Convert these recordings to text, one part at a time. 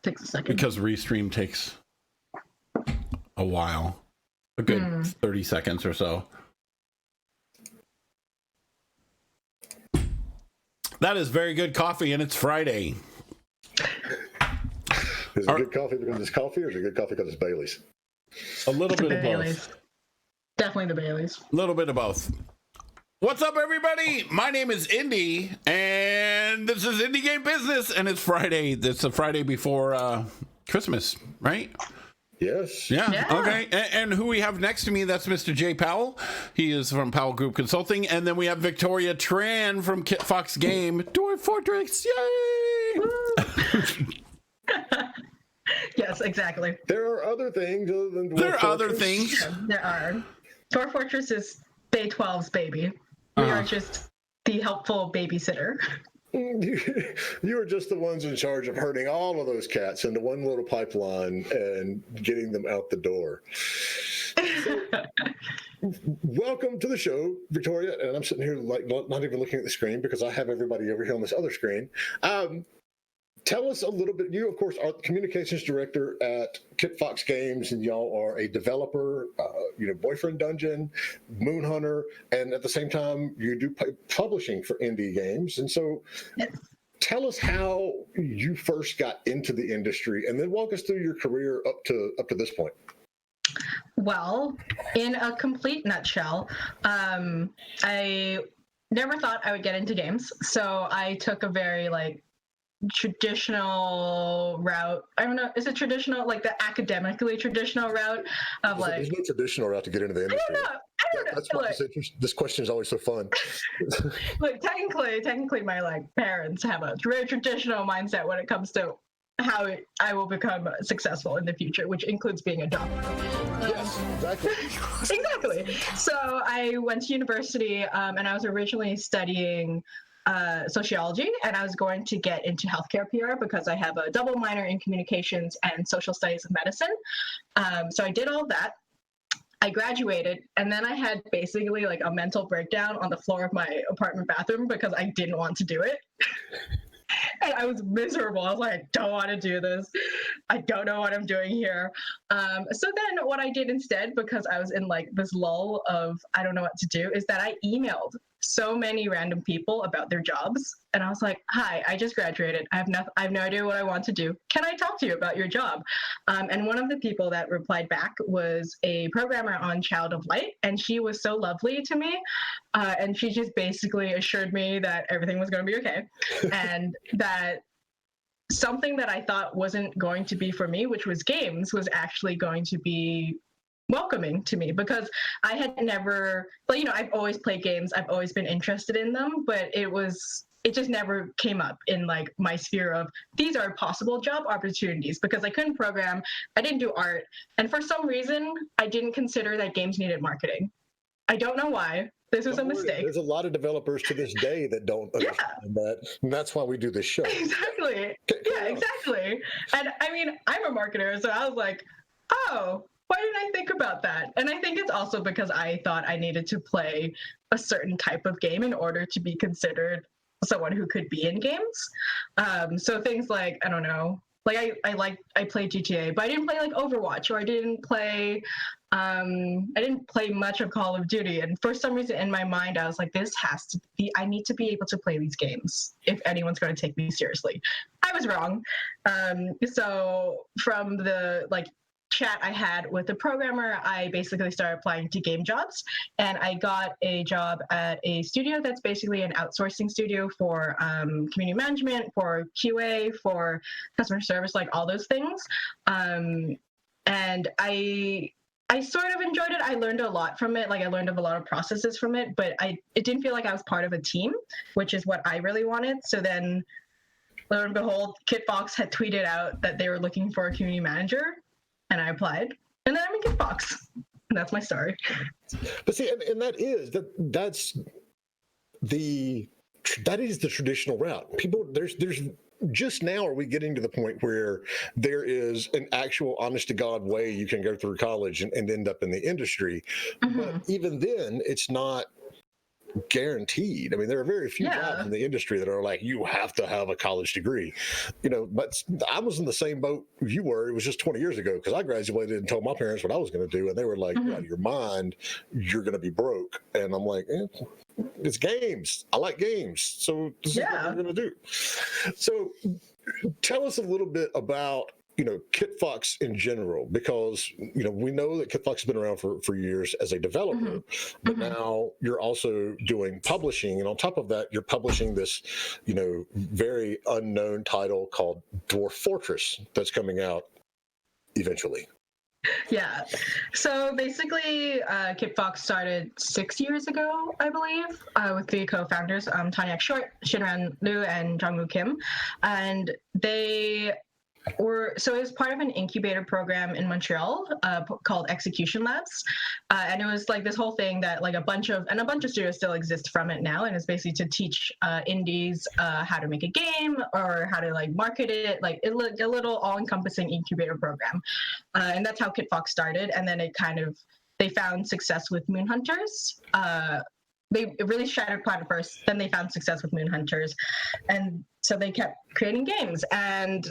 takes a second. Because Restream takes a while. A good 30 seconds or so. That is very good coffee, and it's Friday. Is it good coffee because it's coffee, or is it good coffee because it's Bailey's? A little bit of Bailey's. both. Definitely the Baileys. A little bit of both. What's up, everybody? My name is Indy, and this is Indie Game Business, and it's Friday. It's the Friday before Christmas, right? Yes. Yeah. Okay. And who we have next to me, that's Mr. Jay Powell. He is from Powell Group Consulting. And then we have Victoria Tran from Kitfox Games. Dwarf Fortress. Yay! Yes, exactly. There are other things other than Dwarf There are Fortress. other things. Yeah, there are. Dwarf Fortress is Bay 12's baby. We are just the helpful babysitter. You are just the ones in charge of herding all of those cats into one little pipeline and getting them out the door. Welcome to the show, Victoria. And I'm sitting here like not even looking at the screen because I have everybody over here on this other screen. Tell us a little bit. You, of course, are the communications director at Kitfox Games, and y'all are a developer, Boyfriend Dungeon, Moon Hunter, and at the same time, you do publishing for indie games. And so tell us how you first got into the industry, and then walk us through your career up to this point. Well, in a complete nutshell, I never thought I would get into games. So I took a very, traditional route. I don't know, is it traditional, like the academically traditional route of There's no traditional route to get into the industry. I don't know. That's why this question is always so fun. Look, technically my parents have a very traditional mindset when it comes to how I will become successful in the future, which includes being a doctor. Yes, exactly. Exactly. So I went to university, and I was originally studying sociology, and I was going to get into healthcare PR because I have a double minor in communications and social studies of medicine. So I did all that. I graduated, and then I had basically a mental breakdown on the floor of my apartment bathroom because I didn't want to do it. And I was miserable. I was like, I don't want to do this. I don't know what I'm doing here. So then what I did instead, because I was in this lull of I don't know what to do, is that I emailed so many random people about their jobs. And I was like, hi, I just graduated. I have no idea what I want to do. Can I talk to you about your job? And one of the people that replied back was a programmer on Child of Light. And she was so lovely to me. And she just basically assured me that everything was going to be okay. And that something that I thought wasn't going to be for me, which was games, was actually going to be welcoming to me, because I had never, I've always played games, I've always been interested in them, but it just never came up in my sphere of these are possible job opportunities, because I couldn't program, I didn't do art, and for some reason I didn't consider that games needed marketing. I don't know why. This was a mistake. There's a lot of developers to this day that don't understand that. And that's why we do this show. Exactly. Yeah, exactly. And I mean, I'm a marketer, so I was like, oh, why didn't I think about that? And I think it's also because I thought I needed to play a certain type of game in order to be considered someone who could be in games. So things like, I don't know, I played GTA, but I didn't play Overwatch, or I didn't play much of Call of Duty. And for some reason in my mind, I was like, I need to be able to play these games if anyone's going to take me seriously. I was wrong. So from the chat I had with the programmer, I basically started applying to game jobs, and I got a job at a studio that's basically an outsourcing studio for community management, for QA, for customer service, all those things. And I sort of enjoyed it. I learned a lot from it. I learned of a lot of processes from it, but it didn't feel like I was part of a team, which is what I really wanted. So then, lo and behold, Kitfox had tweeted out that they were looking for a community manager, and I applied, and then I'm in Kitfox, and that's my story. But see, and that's the traditional route. People, there's just now are we getting to the point where there is an actual honest to God way you can go through college and end up in the industry. Mm-hmm. But even then, it's not guaranteed. I mean, there are very few Yeah. jobs in the industry that are like, you have to have a college degree, but I was in the same boat you were. It was just 20 years ago because I graduated and told my parents what I was going to do. And they were like, you're out of your mind. You're going to be broke. And I'm like, it's games. I like games. So this is what we're going to do. So tell us a little bit about Kitfox in general, because we know that Kitfox has been around for years as a developer, but now you're also doing publishing, and on top of that, you're publishing this very unknown title called Dwarf Fortress that's coming out eventually. Yeah. So basically, Kitfox started 6 years ago, I believe, with the co-founders, Tanya Short, Shinran Liu, and Jongwoo Kim, and they so it was part of an incubator program in Montreal called Execution Labs, and it was like this whole thing that like a bunch of studios still exist from it now, and it's basically to teach indies how to make a game or how to like market it, like a little all-encompassing incubator program, and that's how Kitfox started. And then they found success with Moon Hunters. They really shattered Planet first, then they found success with Moon Hunters, and so they kept creating games. And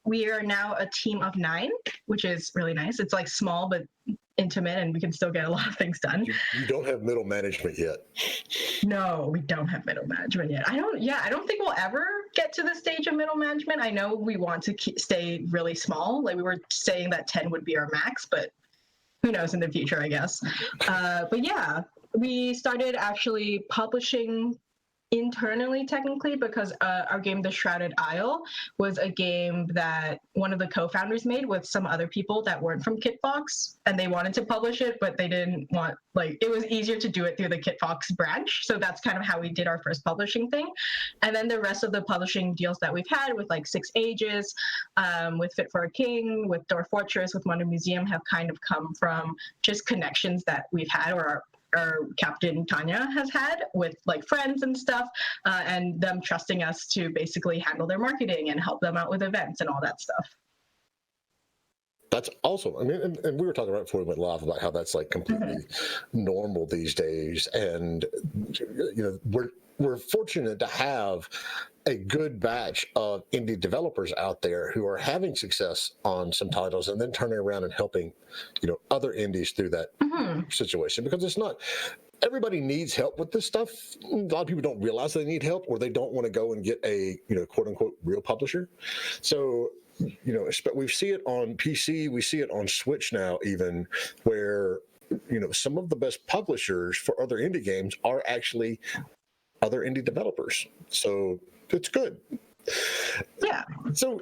we are now a team of 9, which is really nice. It's like small but intimate, and we can still get a lot of things done. You don't have middle management yet. No, we don't have middle management yet. I don't think we'll ever get to the stage of middle management. I know we want to stay really small. Like we were saying that 10 would be our max, but who knows in the future, I guess. But yeah, we started actually publishing internally, technically, because our game, The Shrouded Isle, was a game that one of the co-founders made with some other people that weren't from Kitfox, and they wanted to publish it, but they didn't want, like, it was easier to do it through the Kitfox branch. So that's kind of how we did our first publishing thing. And then the rest of the publishing deals that we've had with like 6 Ages, with Fit for a King, with Dwarf Fortress, with Wonder Museum, have kind of come from just connections that we've had, or our Captain Tanya has had with like friends and stuff, and them trusting us to basically handle their marketing and help them out with events and all that stuff. That's awesome. I mean, and we were talking right before we went live about how that's like completely normal these days, and we're fortunate to have a good batch of indie developers out there who are having success on some titles and then turning around and helping other indies through that situation, because it's not everybody needs help with this stuff. A lot of people don't realize they need help, or they don't want to go and get a quote unquote real publisher. So we see it on PC, we see it on Switch now, even, where some of the best publishers for other indie games are actually other indie developers. So it's good. Yeah. So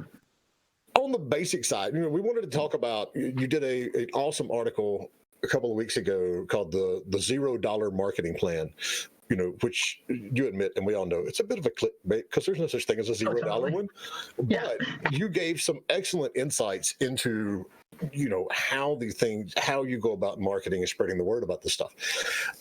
on the basic side, we wanted to talk about, you did an awesome article a couple of weeks ago called the $0 marketing plan, which you admit, and we all know, it's a bit of a clickbait because there's no such thing as a $0 one. But you gave some excellent insights into how you go about marketing and spreading the word about this stuff.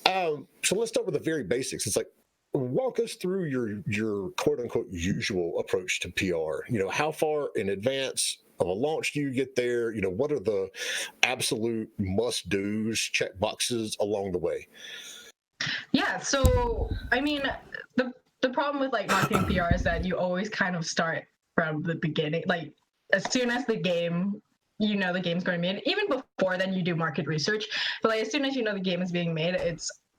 So let's start with the very basics. It's like, walk us through your quote unquote usual approach to PR. How far in advance of a launch do you get there? What are the absolute must-dos, check boxes along the way? Yeah, so I mean, the problem with like marketing PR is that you always kind of start from the beginning. Like as soon as the game, the game's going to be made, even before then you do market research. But like as soon as the game is being made,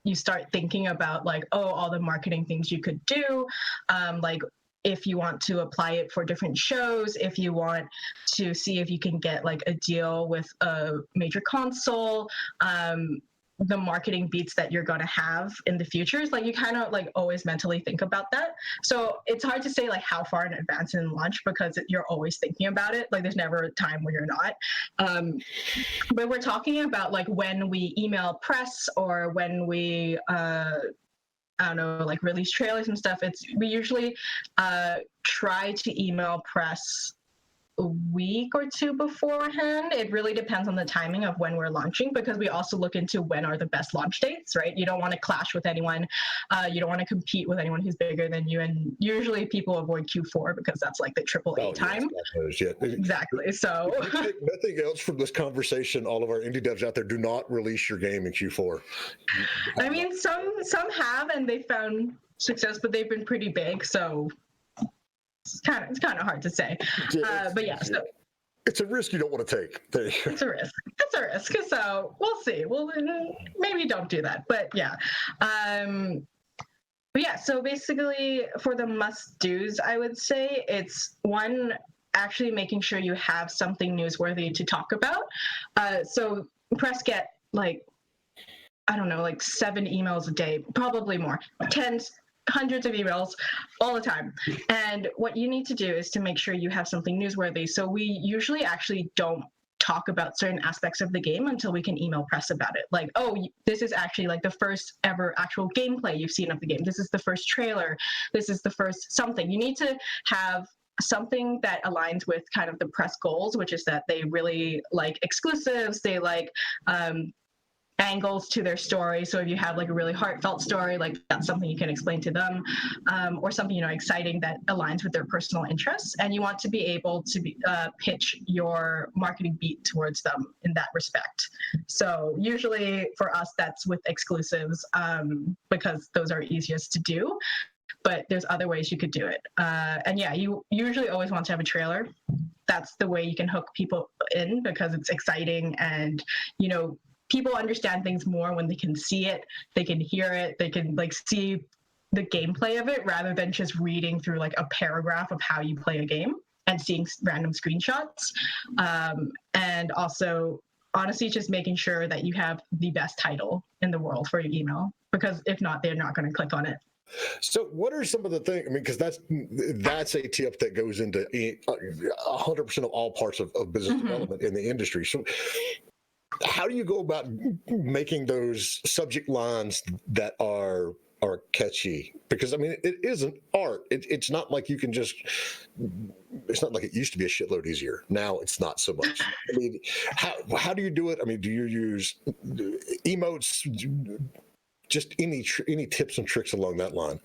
you start thinking about like, all the marketing things you could do, like if you want to apply it for different shows, if you want to see if you can get like a deal with a major console, the marketing beats that you're going to have in the future. Is like you kind of like always mentally think about that. So it's hard to say like how far in advance in launch, because you're always thinking about it. Like there's never a time where you're not. But we're talking about like when we email press, or when we I don't know, like release trailers and stuff. We usually try to email press a week or two beforehand. It really depends on the timing of when we're launching, because we also look into when are the best launch dates, right? You don't want to clash with anyone. You don't want to compete with anyone who's bigger than you. And usually people avoid Q4 because that's like the AAA time. Yes, Exactly. So if you take nothing else from this conversation, all of our indie devs out there, do not release your game in Q4. I mean, some have, and they found success, but they've been pretty big. So it's kind of hard to say. But yeah, so it's a risk you don't want to take. There you go. it's a risk. It's a risk. So we'll see. Well, maybe don't do that. But yeah. But yeah, so basically for the must-dos, I would say it's one, actually making sure you have something newsworthy to talk about. So press get like, I don't know, like 7 emails a day, probably more, tens, hundreds of emails all the time. And what you need to do is to make sure you have something newsworthy. So we usually actually don't talk about certain aspects of the game until we can email press about it. Like, oh, this is actually like the first ever actual gameplay you've seen of the game. This is the first trailer. This is the first something. You need to have something that aligns with kind of the press goals, which is that they really like exclusives. They like angles to their story. So if you have like a really heartfelt story, like that's something you can explain to them, or something, you know, exciting that aligns with their personal interests. And you want to be able to pitch your marketing beat towards them in that respect. So usually for us, that's with exclusives, because those are easiest to do. But there's other ways you could do it. And yeah, you usually always want to have a trailer. That's the way you can hook people in, because it's exciting, and, you know, people understand things more when they can see it, they can hear it, they can like see the gameplay of it rather than just reading through like a paragraph of how you play a game and seeing random screenshots. And also, honestly, just making sure that you have the best title in the world for your email, because if not, they're not going to click on it. So what are some of the things, I mean, because that's a tip that goes into 100% of all parts of business development in the industry. So how do you go about making those subject lines that are catchy? Because I mean, it isn't art. It's not like you can just, it's not like it used to be a shitload easier. Now it's not so much. I mean, how do you do it? I mean, do you use emotes? Just any tips and tricks along that line?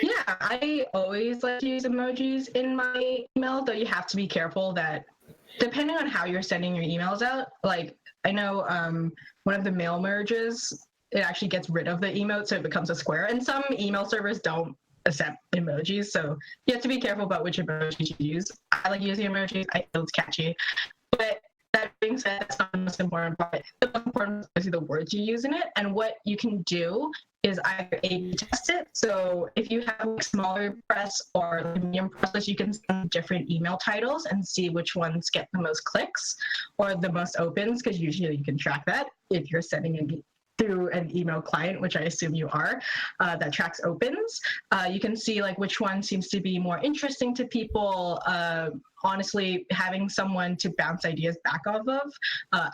Yeah, I always like to use emojis in my email, though you have to be careful that depending on how you're sending your emails out, like I know one of the mail merges, it actually gets rid of the emote, so it becomes a square. And some email servers don't accept emojis, so you have to be careful about which emojis you use. I like using emojis. I feel it's catchy. But that being said, that's not the most important part. The most important is the words you use in it. And what you can do is either A/B test it. So if you have like smaller press or like medium press, you can send different email titles and see which ones get the most clicks or the most opens, because usually you can track that if you're sending it through an email client, which I assume you are, that tracks opens. You can see like which one seems to be more interesting to people. Honestly, having someone to bounce ideas back off of,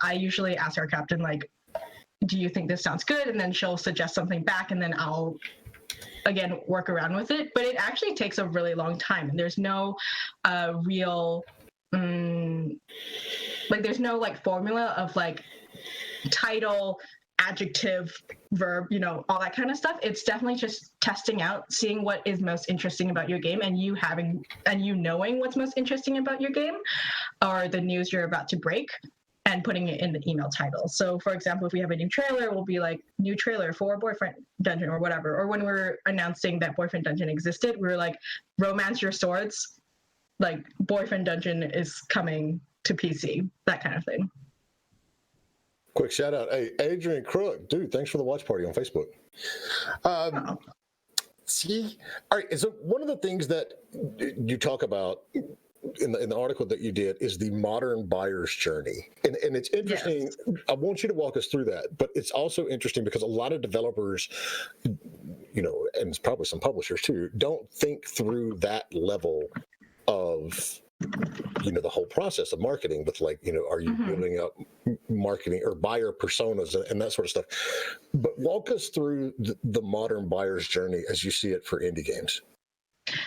I usually ask our captain, like, do you think this sounds good? And then she'll suggest something back, and then I'll, again, work around with it. But it actually takes a really long time, and there's no real, like, there's no like formula of like title, adjective, verb, you know, all that kind of stuff. It's definitely just testing out, seeing what is most interesting about your game, and you knowing what's most interesting about your game or the news you're about to break, and putting it in the email title. So for example, if we have a new trailer, we'll be like, new trailer for Boyfriend Dungeon or whatever. Or when we're announcing that Boyfriend Dungeon existed, we were like, romance your swords, like Boyfriend Dungeon is coming to PC, that kind of thing. Quick shout out. Hey, Adrian Crook, dude, thanks for the watch party on Facebook. See, all right. So one of the things that you talk about in the article that you did is the modern buyer's journey. And it's interesting. Yes. I want you to walk us through that, but it's also interesting because a lot of developers, you know, and probably some publishers too, don't think through that level of, you know, the whole process of marketing with, like, you know, are you building up marketing or buyer personas and that sort of stuff. But walk us through the modern buyer's journey as you see it for indie games.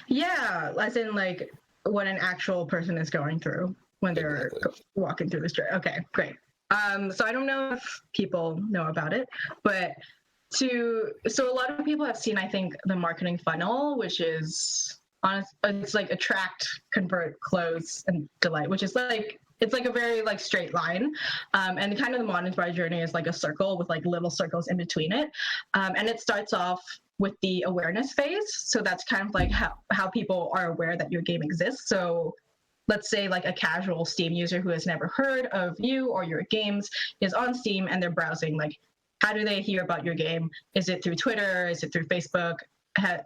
Yeah, as in like what an actual person is going through when they're walking through the street. Okay, great. So I don't know if people know about it, but so a lot of people have seen, I think, the marketing funnel, which is it's like attract, convert, close, and delight, which is like, it's like a very like straight line. And kind of the modern buyer journey is like a circle with like little circles in between it. And it starts off with the awareness phase. So that's kind of like how people are aware that your game exists. So let's say like a casual Steam user who has never heard of you or your games is on Steam and they're browsing, like, how do they hear about your game? Is it through Twitter? Is it through Facebook?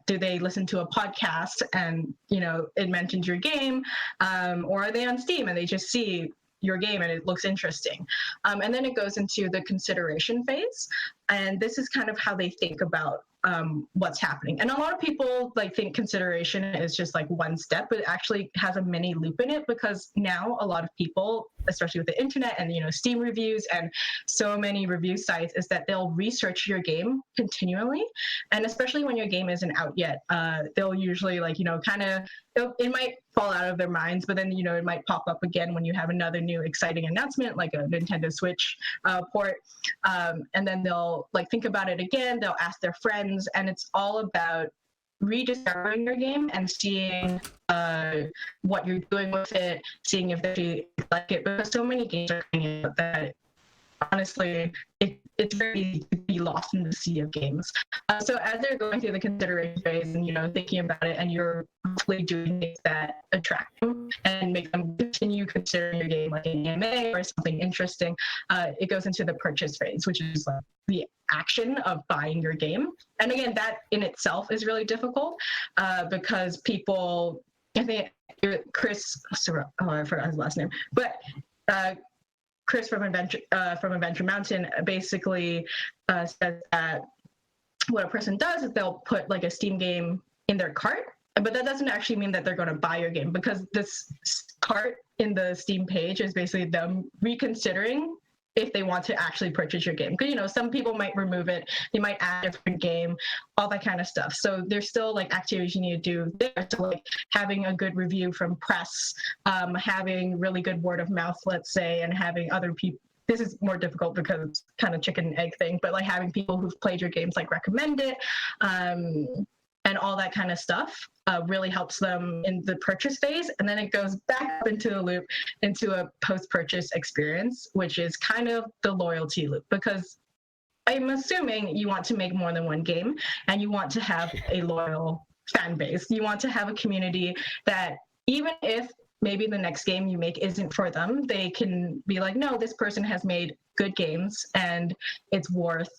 Do they listen to a podcast and, you know, it mentions your game? Or are they on Steam and they just see your game and it looks interesting? And then it goes into the consideration phase. And this is kind of how they think about what's happening. And a lot of people like think consideration is just like one step, but it actually has a mini loop in it, because now a lot of people, especially with the internet and, you know, Steam reviews and so many review sites, is that they'll research your game continually. And especially when your game isn't out yet, they'll usually like, you know, kind of, it might fall out of their minds, but then, you know, it might pop up again when you have another new exciting announcement, like a Nintendo Switch port. And then they'll like think about it again, they'll ask their friends, and it's all about rediscovering your game and seeing what you're doing with it, seeing if they like it, because so many games are coming out that honestly it's very easy to be lost in the sea of games. So as they're going through the consideration phase and, you know, thinking about it, and you're hopefully doing things that attract them and make them continue considering your game like an anime or something interesting, it goes into the purchase phase, which is like the action of buying your game. And again, that in itself is really difficult because people, I think Chris, I forgot his last name, but Chris from Adventure Mountain basically says that what a person does is they'll put like a Steam game in their cart, but that doesn't actually mean that they're going to buy your game, because this cart in the Steam page is basically them reconsidering if they want to actually purchase your game. Because, you know, some people might remove it, they might add a different game, all that kind of stuff. So there's still like activities you need to do there. So like having a good review from press, having really good word of mouth, let's say, and having other people. This is more difficult because it's kind of chicken and egg thing, but like having people who've played your games like recommend it, and all that kind of stuff really helps them in the purchase phase. And then it goes back up into the loop into a post-purchase experience, which is kind of the loyalty loop, because I'm assuming you want to make more than one game and you want to have a loyal fan base. You want to have a community that even if maybe the next game you make isn't for them, they can be like, no, this person has made good games and it's worth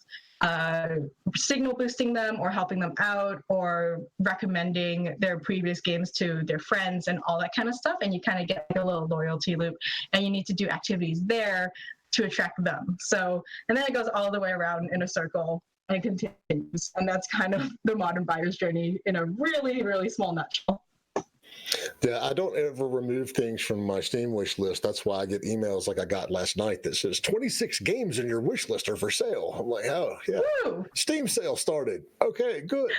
signal boosting them or helping them out or recommending their previous games to their friends and all that kind of stuff. And you kind of get a little loyalty loop, and you need to do activities there to attract them. So, and then it goes all the way around in a circle and it continues. And that's kind of the modern buyer's journey in a really, really small nutshell. Yeah, I don't ever remove things from my Steam wish list. That's why I get emails like I got last night that says 26 games in your wish list are for sale. I'm like, oh, yeah. Woo! Steam sale started. Okay, good.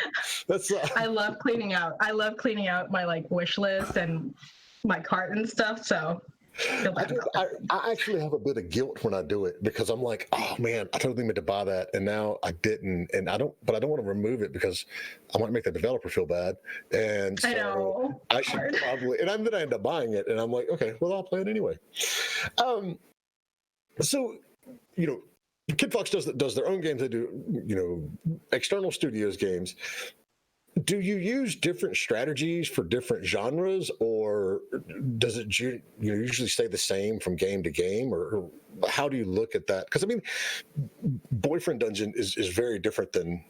That's I love cleaning out. I love cleaning out my like wish list and my cart and stuff. So I actually have a bit of guilt when I do it, because I'm like, oh man, I totally meant to buy that and now I didn't, and I don't want to remove it because I might make the developer feel bad. And so I know. I should probably, and then I end up buying it and I'm like, okay, well, I'll play it anyway. So, you know, Kitfox does their own games. They do, you know, external studios games. Do you use different strategies for different genres, or does it usually stay the same from game to game, or how do you look at that? Because I mean, Boyfriend Dungeon is very different than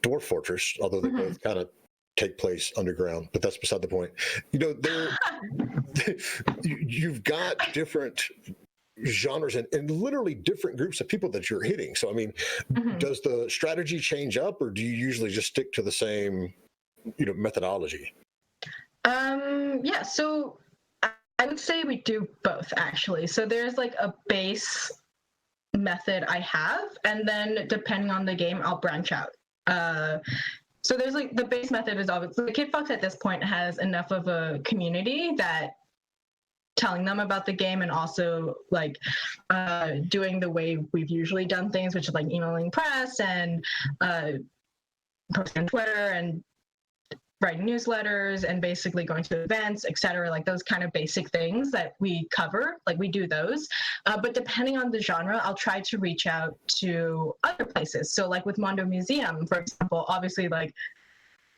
Dwarf Fortress, although they both kind of take place underground. But that's beside the point. You know, you've got different genres and literally different groups of people that you're hitting. So I mean, does the strategy change up, or do you usually just stick to the same, you know, methodology? Yeah, so I would say we do both, actually. So there's like a base method I have, and then depending on the game, I'll branch out. So there's like the base method is obviously Kitfox at this point has enough of a community that telling them about the game and also like doing the way we've usually done things, which is like emailing press and posting on Twitter and writing newsletters and basically going to events, etc. Like those kind of basic things that we cover, like we do those. But depending on the genre, I'll try to reach out to other places. So like with Mondo Museum, for example, obviously like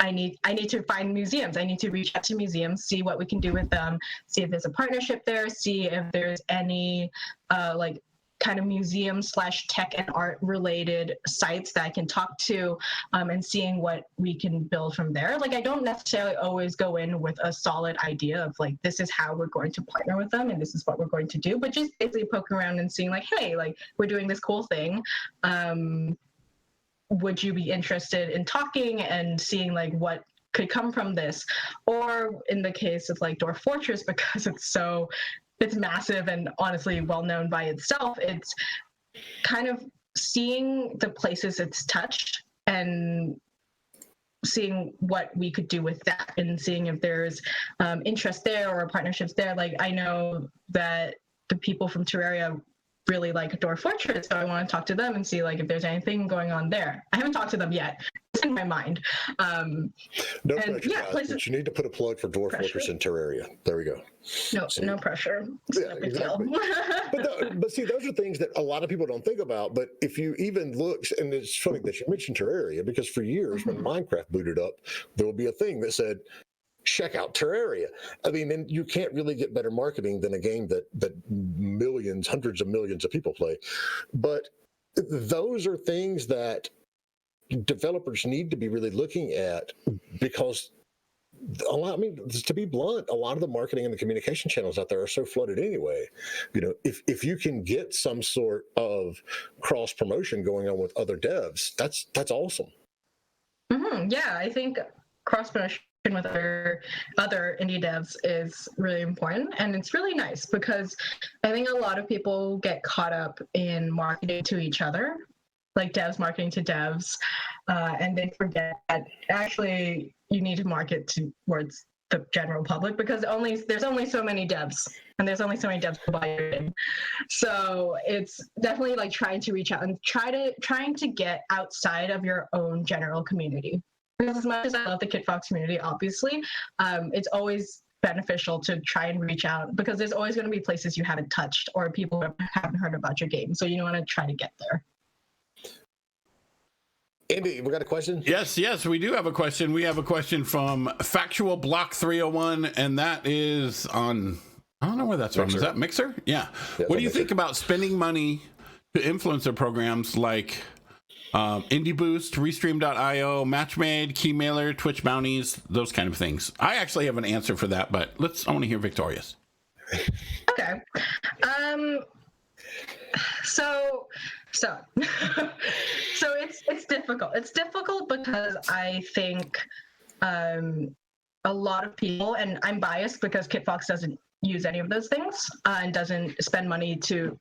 I need to find museums. I need to reach out to museums, see what we can do with them, see if there's a partnership there, see if there's any like kind of museum / tech and art related sites that I can talk to, and seeing what we can build from there. Like I don't necessarily always go in with a solid idea of like, this is how we're going to partner with them and this is what we're going to do, but just basically poking around and seeing like, hey, like we're doing this cool thing. Would you be interested in talking and seeing like what could come from this? Or in the case of like Dwarf Fortress, because it's massive and honestly well known by itself, it's kind of seeing the places it's touched and seeing what we could do with that and seeing if there's interest there or partnerships there. Like I know that the people from Terraria really like Dwarf Fortress, so I want to talk to them and see like if there's anything going on there. I haven't talked to them yet. It's in my mind. No pressure, guys, but you need to put a plug for Dwarf Fortress in Terraria. There we go. No pressure. Yeah, exactly. but see, those are things that a lot of people don't think about. But if you even look, and it's funny that you mentioned Terraria, because for years when Minecraft booted up, there will be a thing that said, check out Terraria. I mean, and you can't really get better marketing than a game that millions, hundreds of millions of people play. But those are things that developers need to be really looking at, because to be blunt, a lot of the marketing and the communication channels out there are so flooded anyway. You know, if you can get some sort of cross promotion going on with other devs, that's awesome. Yeah, I think cross promotion with other indie devs is really important, and it's really nice because I think a lot of people get caught up in marketing to each other, like devs marketing to devs, and they forget that actually you need to market towards the general public, because there's only so many devs and there's only so many devs to buy your game. So it's definitely like trying to reach out and trying to get outside of your own general community. Because as much as I love the Kitfox community, obviously, it's always beneficial to try and reach out, because there's always going to be places you haven't touched or people who haven't heard about your game. So you want to try to get there. Andy, we got a question? Yes, we do have a question. We have a question from Factual Block 301, and that is on, I don't know where that's Mixer. From. Is that Mixer? Yeah. What do you think about spending money to influencer programs like Indie Boost, Restream.io, Matchmade, Keymailer, Twitch bounties, those kind of things? I actually have an answer for that, but I want to hear Victoria's. Okay. So it's difficult. It's difficult because I think a lot of people, and I'm biased because Kitfox doesn't use any of those things and doesn't spend money to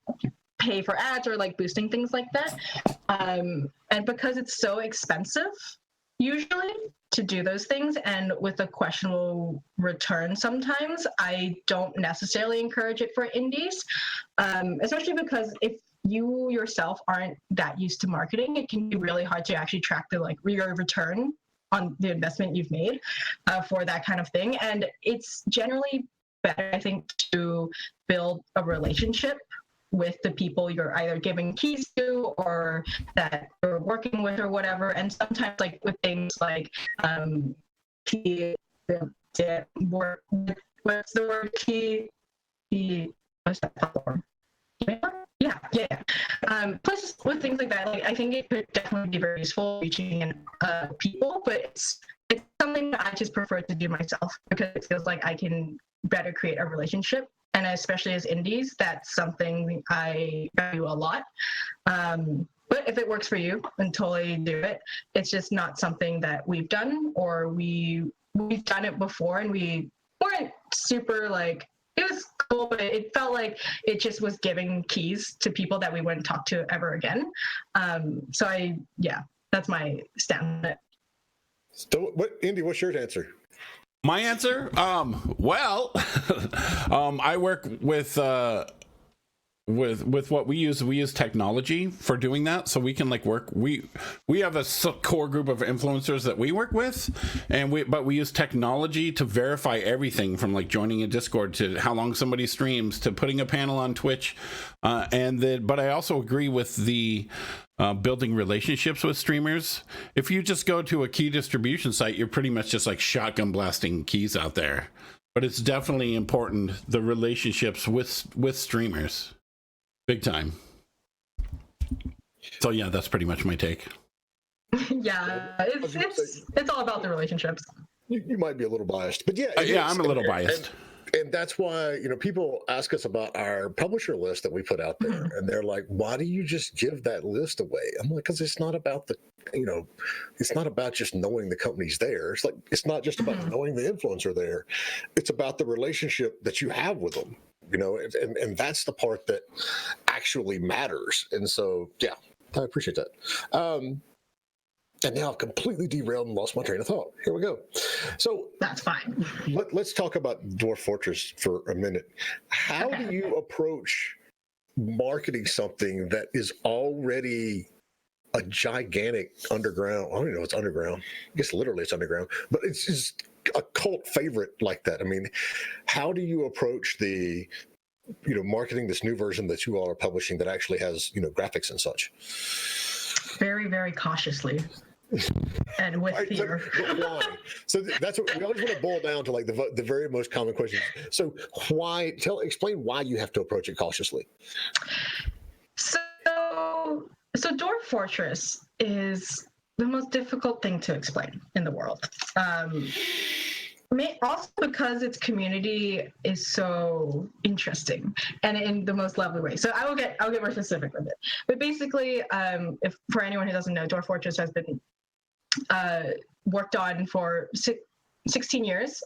pay for ads or like boosting things like that. And because it's so expensive usually to do those things, and with a questionable return sometimes, I don't necessarily encourage it for indies, especially because if you yourself aren't that used to marketing, it can be really hard to actually track your return on the investment you've made for that kind of thing. And it's generally better, I think, to build a relationship with the people you're either giving keys to or that you're working with or whatever. And sometimes like with things like key, what's the word key? What's that platform? Yeah. Plus with things like that, like I think it could definitely be very useful reaching in people, but it's something that I just prefer to do myself because it feels like I can better create a relationship. And especially as indies, that's something I value a lot. But if it works for you, then totally do it. It's just not something that we've done, or we've done it before and we weren't super like, it was cool, but it felt like it just was giving keys to people that we wouldn't talk to ever again. So that's my stand on it. So, Indy, what's your answer? My answer? Well, I work with what we use technology for doing that, so we can like work. We have a core group of influencers that we work with, but we use technology to verify everything from like joining a Discord to how long somebody streams to putting a panel on Twitch, but I also agree with the building relationships with streamers. If you just go to a key distribution site, you're pretty much just like shotgun blasting keys out there. But it's definitely important, the relationships with streamers. Big time. So yeah, that's pretty much my take. Yeah, it's all about the relationships. You might be a little biased, but yeah, I'm a little biased. And that's why, people ask us about our publisher list that we put out there, and they're like, why do you just give that list away? I'm like, because it's not about it's not about just knowing the company's there. It's not just about knowing the influencer there. It's about the relationship that you have with them, and that's the part that actually matters. And so, yeah, I appreciate that. And now I've completely derailed and lost my train of thought. Here we go. So that's fine. Let's talk about Dwarf Fortress for a minute. How do you approach marketing something that is already a gigantic underground? I don't even know if it's underground. I guess literally it's underground, but it's just a cult favorite like that. I mean, how do you approach the marketing this new version that you all are publishing that actually has graphics and such? Very, very cautiously. And with fear. Why? So that's what we always want to boil down to, like the very most common questions. So explain why you have to approach it cautiously. So Dwarf Fortress is the most difficult thing to explain in the world. Also because its community is so interesting and in the most lovely way. So I'll get more specific with it. But basically, if for anyone who doesn't know, Dwarf Fortress has been worked on for 16 years,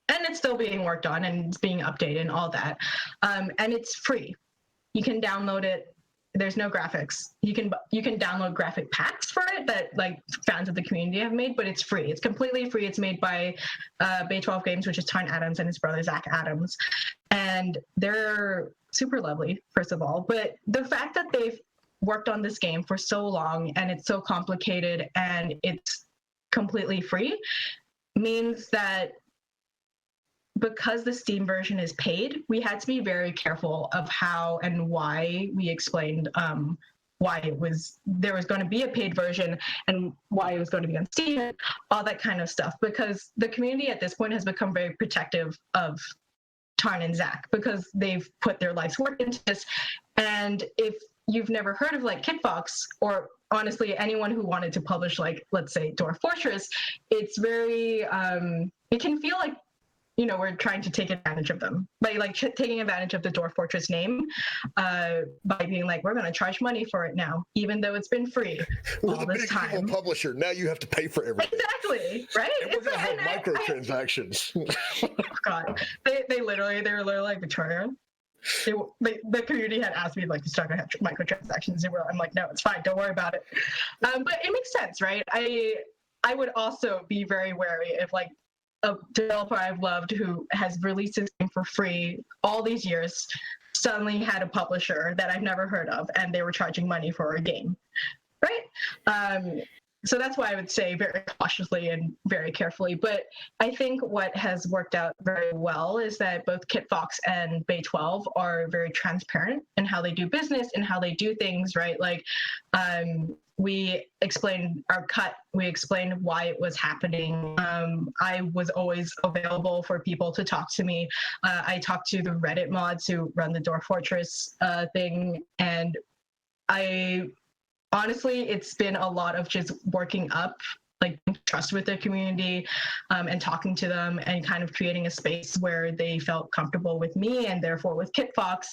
and it's still being worked on and it's being updated and all that. And it's free. You can download it. There's no graphics. You can download graphic packs for it that like fans of the community have made, but it's free. It's completely free. It's made by Kitfox Games, which is Tran Adams and his brother Zach Adams, and they're super lovely, first of all. But the fact that they've worked on this game for so long and it's so complicated and it's completely free means that because the Steam version is paid, we had to be very careful of how and why we explained why there was going to be a paid version and why it was going to be on Steam, all that kind of stuff. Because the community at this point has become very protective of Tarn and Zach because they've put their life's work into this. And if you've never heard of like Kitfox, or honestly anyone who wanted to publish like, let's say, Dwarf Fortress, it's very it can feel like we're trying to take advantage of them by like taking advantage of the Dwarf Fortress name by being like, we're going to charge money for it now, even though it's been free all this time. Publisher, now you have to pay for everything. Exactly, right? And we're going to have microtransactions. Oh God, they were literally like, Victoria, the community had asked me like to start microtransactions. I'm like, no, it's fine, don't worry about it. But it makes sense, right? I would also be very wary if like a developer I've loved who has released his game for free all these years suddenly had a publisher that I've never heard of and they were charging money for a game, right? So that's why I would say very cautiously and very carefully. But I think what has worked out very well is that both Kitfox and Bay12 are very transparent in how they do business and how they do things, right? Like we explained our cut, we explained why it was happening. I was always available for people to talk to me. I talked to the Reddit mods who run the Dwarf Fortress thing, and honestly, it's been a lot of just working up like trust with the community and talking to them and kind of creating a space where they felt comfortable with me and therefore with Kitfox.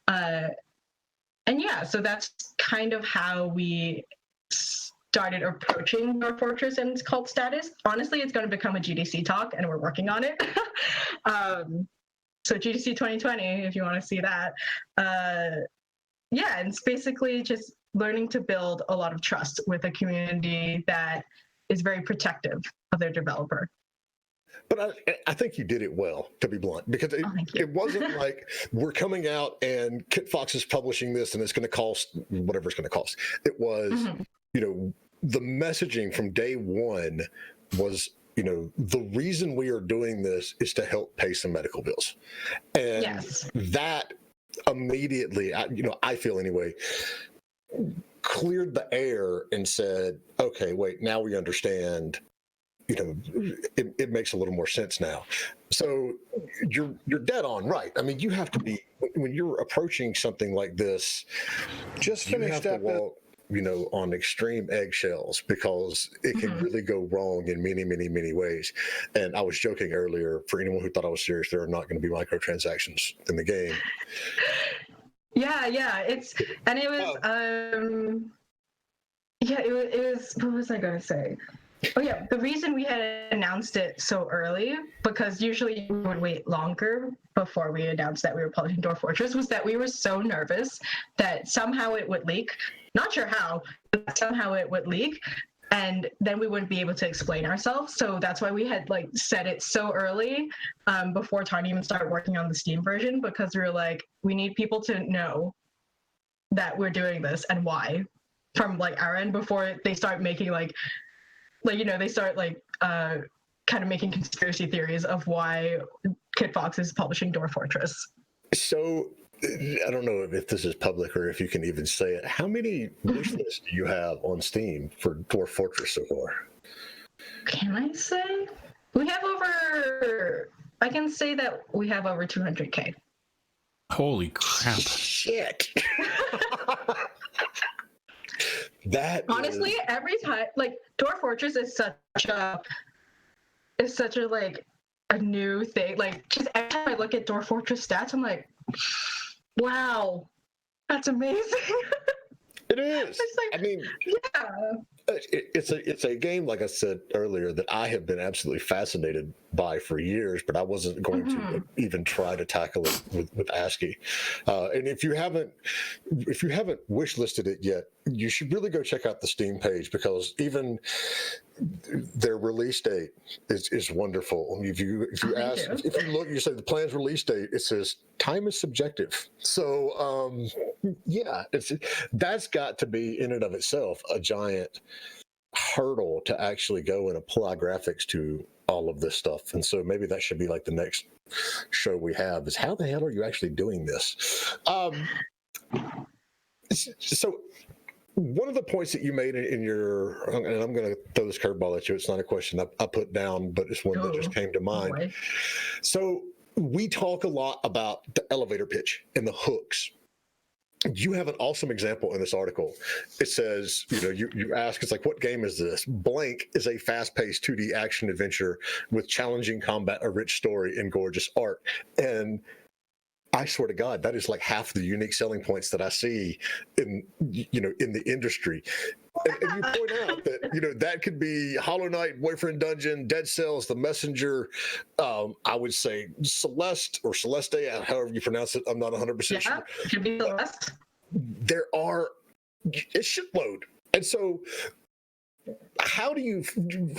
And yeah, so that's kind of how we started approaching Dwarf Fortress and its cult status. Honestly, it's going to become a GDC talk and we're working on it. So GDC 2020, if you want to see that. Yeah, and it's basically just learning to build a lot of trust with a community that is very protective other developer. But I think you did it well, to be blunt, because Thank you. it wasn't like we're coming out and Kitfox is publishing this and it's going to cost whatever it's going to cost. It was, the messaging from day one was, the reason we are doing this is to help pay some medical bills. And Yes. that immediately, I feel anyway, cleared the air and said, okay, wait, now we understand. It makes a little more sense now. So you're dead on right. I mean, you have to be, when you're approaching something like this, Just you finished have up to walk, on extreme eggshells, because it can really go wrong in many, many, many ways. And I was joking earlier, for anyone who thought I was serious, there are not going to be microtransactions in the game. Yeah. It was, what was I going to say? Oh yeah, the reason we had announced it so early, because usually we would wait longer before we announced that we were publishing Dwarf Fortress, was that we were so nervous that somehow it would leak. Not sure how, but somehow it would leak, and then we wouldn't be able to explain ourselves. So that's why we had said it so early, before Tran even started working on the Steam version, because we were like, we need people to know that we're doing this and why, from our end, before they start making they start kind of making conspiracy theories of why Kitfox is publishing Dwarf Fortress. So I don't know if this is public or if you can even say it. How many wish lists do you have on Steam for Dwarf Fortress so far? Can I say? I can say that we have over 200K. Holy crap. Shit. That honestly, every time, Dwarf Fortress is such a a new thing. Just every time I look at Dwarf Fortress stats, I'm like, wow, that's amazing. It is. Yeah. It's a game, like I said earlier, that I have been absolutely fascinated by for years, but I wasn't going to even try to tackle it with ASCII. And if you haven't wish listed it yet, you should really go check out the Steam page, because even their release date is wonderful. If you look, you say the plan's release date, it says time is subjective. So that's got to be in and of itself a giant hurdle to actually go and apply graphics to all of this stuff. And so maybe that should be the next show we have, is how the hell are you actually doing this? So one of the points that you made in your, and I'm going to throw this curveball at you, it's not a question I put down, but it's one that just came to mind. Boy. So we talk a lot about the elevator pitch and the hooks. You have an awesome example in this article. It says, you ask, it's what game is this? Blank is a fast-paced 2D action adventure with challenging combat, a rich story, and gorgeous art. And I swear to God, that is half the unique selling points that I see in the industry. And you point out that that could be Hollow Knight, Boyfriend Dungeon, Dead Cells, The Messenger. I would say Celeste or Celeste, however you pronounce it. I'm not 100% sure. It could be Celeste. There are a shitload, and so how do you,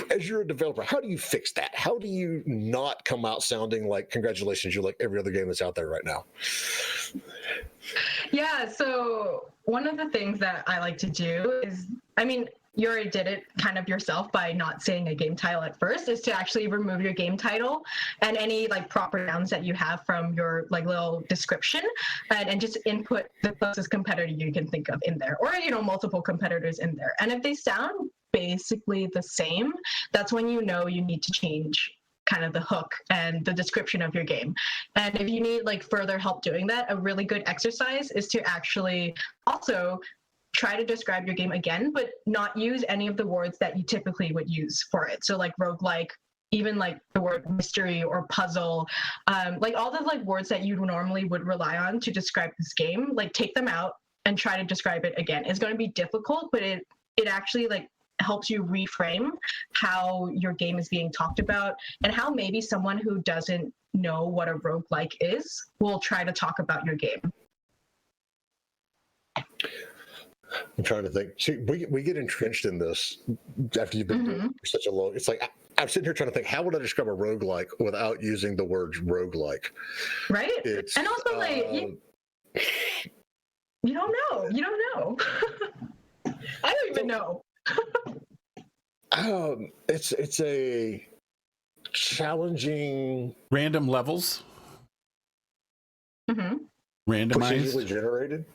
as you're a developer, how do you fix that? How do you not come out sounding like, congratulations, you're like every other game that's out there right now? Yeah, so one of the things that I like to do is, you already did it kind of yourself by not saying a game title at first, is to actually remove your game title and any proper nouns that you have from your little description, and just input the closest competitor you can think of in there, or multiple competitors in there. And if they sound basically the same, that's when you need to change kind of the hook and the description of your game. And if you need further help doing that, a really good exercise is to actually also try to describe your game again, but not use any of the words that you typically would use for it. So roguelike, even the word mystery or puzzle, all the words that you normally would rely on to describe this game, take them out and try to describe it again. It's going to be difficult, but it actually helps you reframe how your game is being talked about, and how maybe someone who doesn't know what a roguelike is will try to talk about your game. I'm trying to think. See, we get entrenched in this after you've been doing it for such a long. It's I'm sitting here trying to think, how would I describe a roguelike without using the word roguelike? Right? It's, and also, like, you don't know. You don't know. I don't even know. It's a challenging, Random levels, Mm-hmm. randomized. procedurally generated.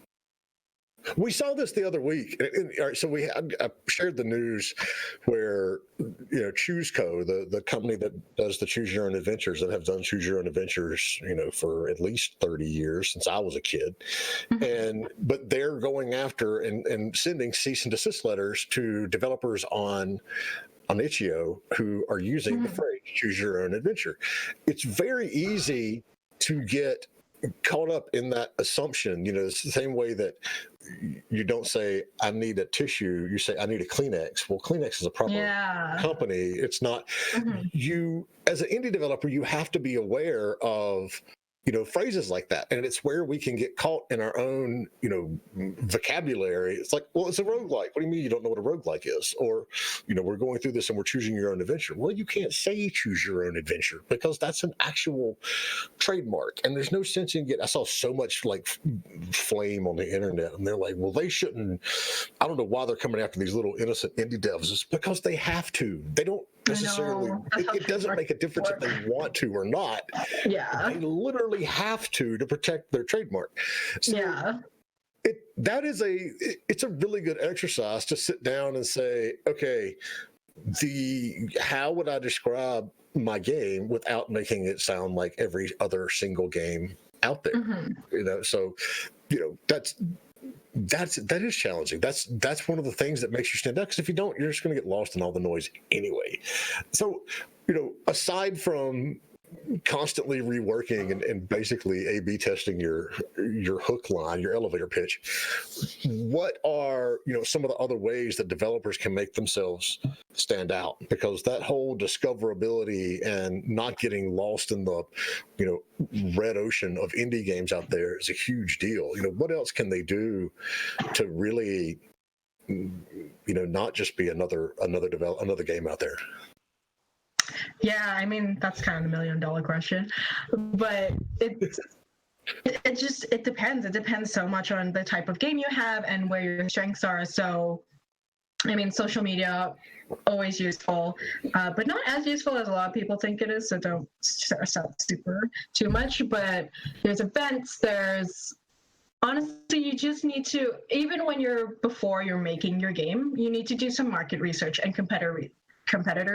We saw this the other week. All right, so I shared the news where ChooseCo, the company that does the Choose Your Own Adventures, that have done Choose Your Own Adventures, for at least 30 years since I was a kid, but they're going after and sending cease and desist letters to developers on itch.io who are using the phrase Choose Your Own Adventure. It's very easy to get caught up in that assumption. It's the same way that you don't say, I need a tissue, you say, I need a Kleenex. Well, Kleenex is a proper company. It's not. You, as an indie developer, you have to be aware of phrases like that. And it's where we can get caught in our own, vocabulary. It's like, well, it's a roguelike. What do you mean you don't know what a roguelike is? Or, we're going through this and we're choosing your own adventure. Well, you can't say choose your own adventure because that's an actual trademark. And there's no sense in I saw so much like flame on the internet, and they're like, well, they shouldn't. I don't know why they're coming after these little innocent indie devs. It's because they have to. They don't necessarily. It doesn't make a difference if they want to or not. Yeah. They literally have to protect their trademark. So it's a really good exercise to sit down and say, okay, how would I describe my game without making it sound like every other single game out there? So that is challenging. That's one of the things that makes you stand out, because if you don't, you're just going to get lost in all the noise anyway. So aside from constantly reworking and basically A/B testing your hook line, your elevator pitch, what are some of the other ways that developers can make themselves stand out? Because that whole discoverability and not getting lost in the red ocean of indie games out there is a huge deal. What else can they do to really not just be another game out there? Yeah, I mean, that's kind of the $1 million question, but it depends. It depends so much on the type of game you have and where your strengths are. So, I mean, social media, always useful, but not as useful as a lot of people think it is. So don't stress out too much. But there's events. Honestly, you just need to, even before you're making your game, you need to do some market research and competitor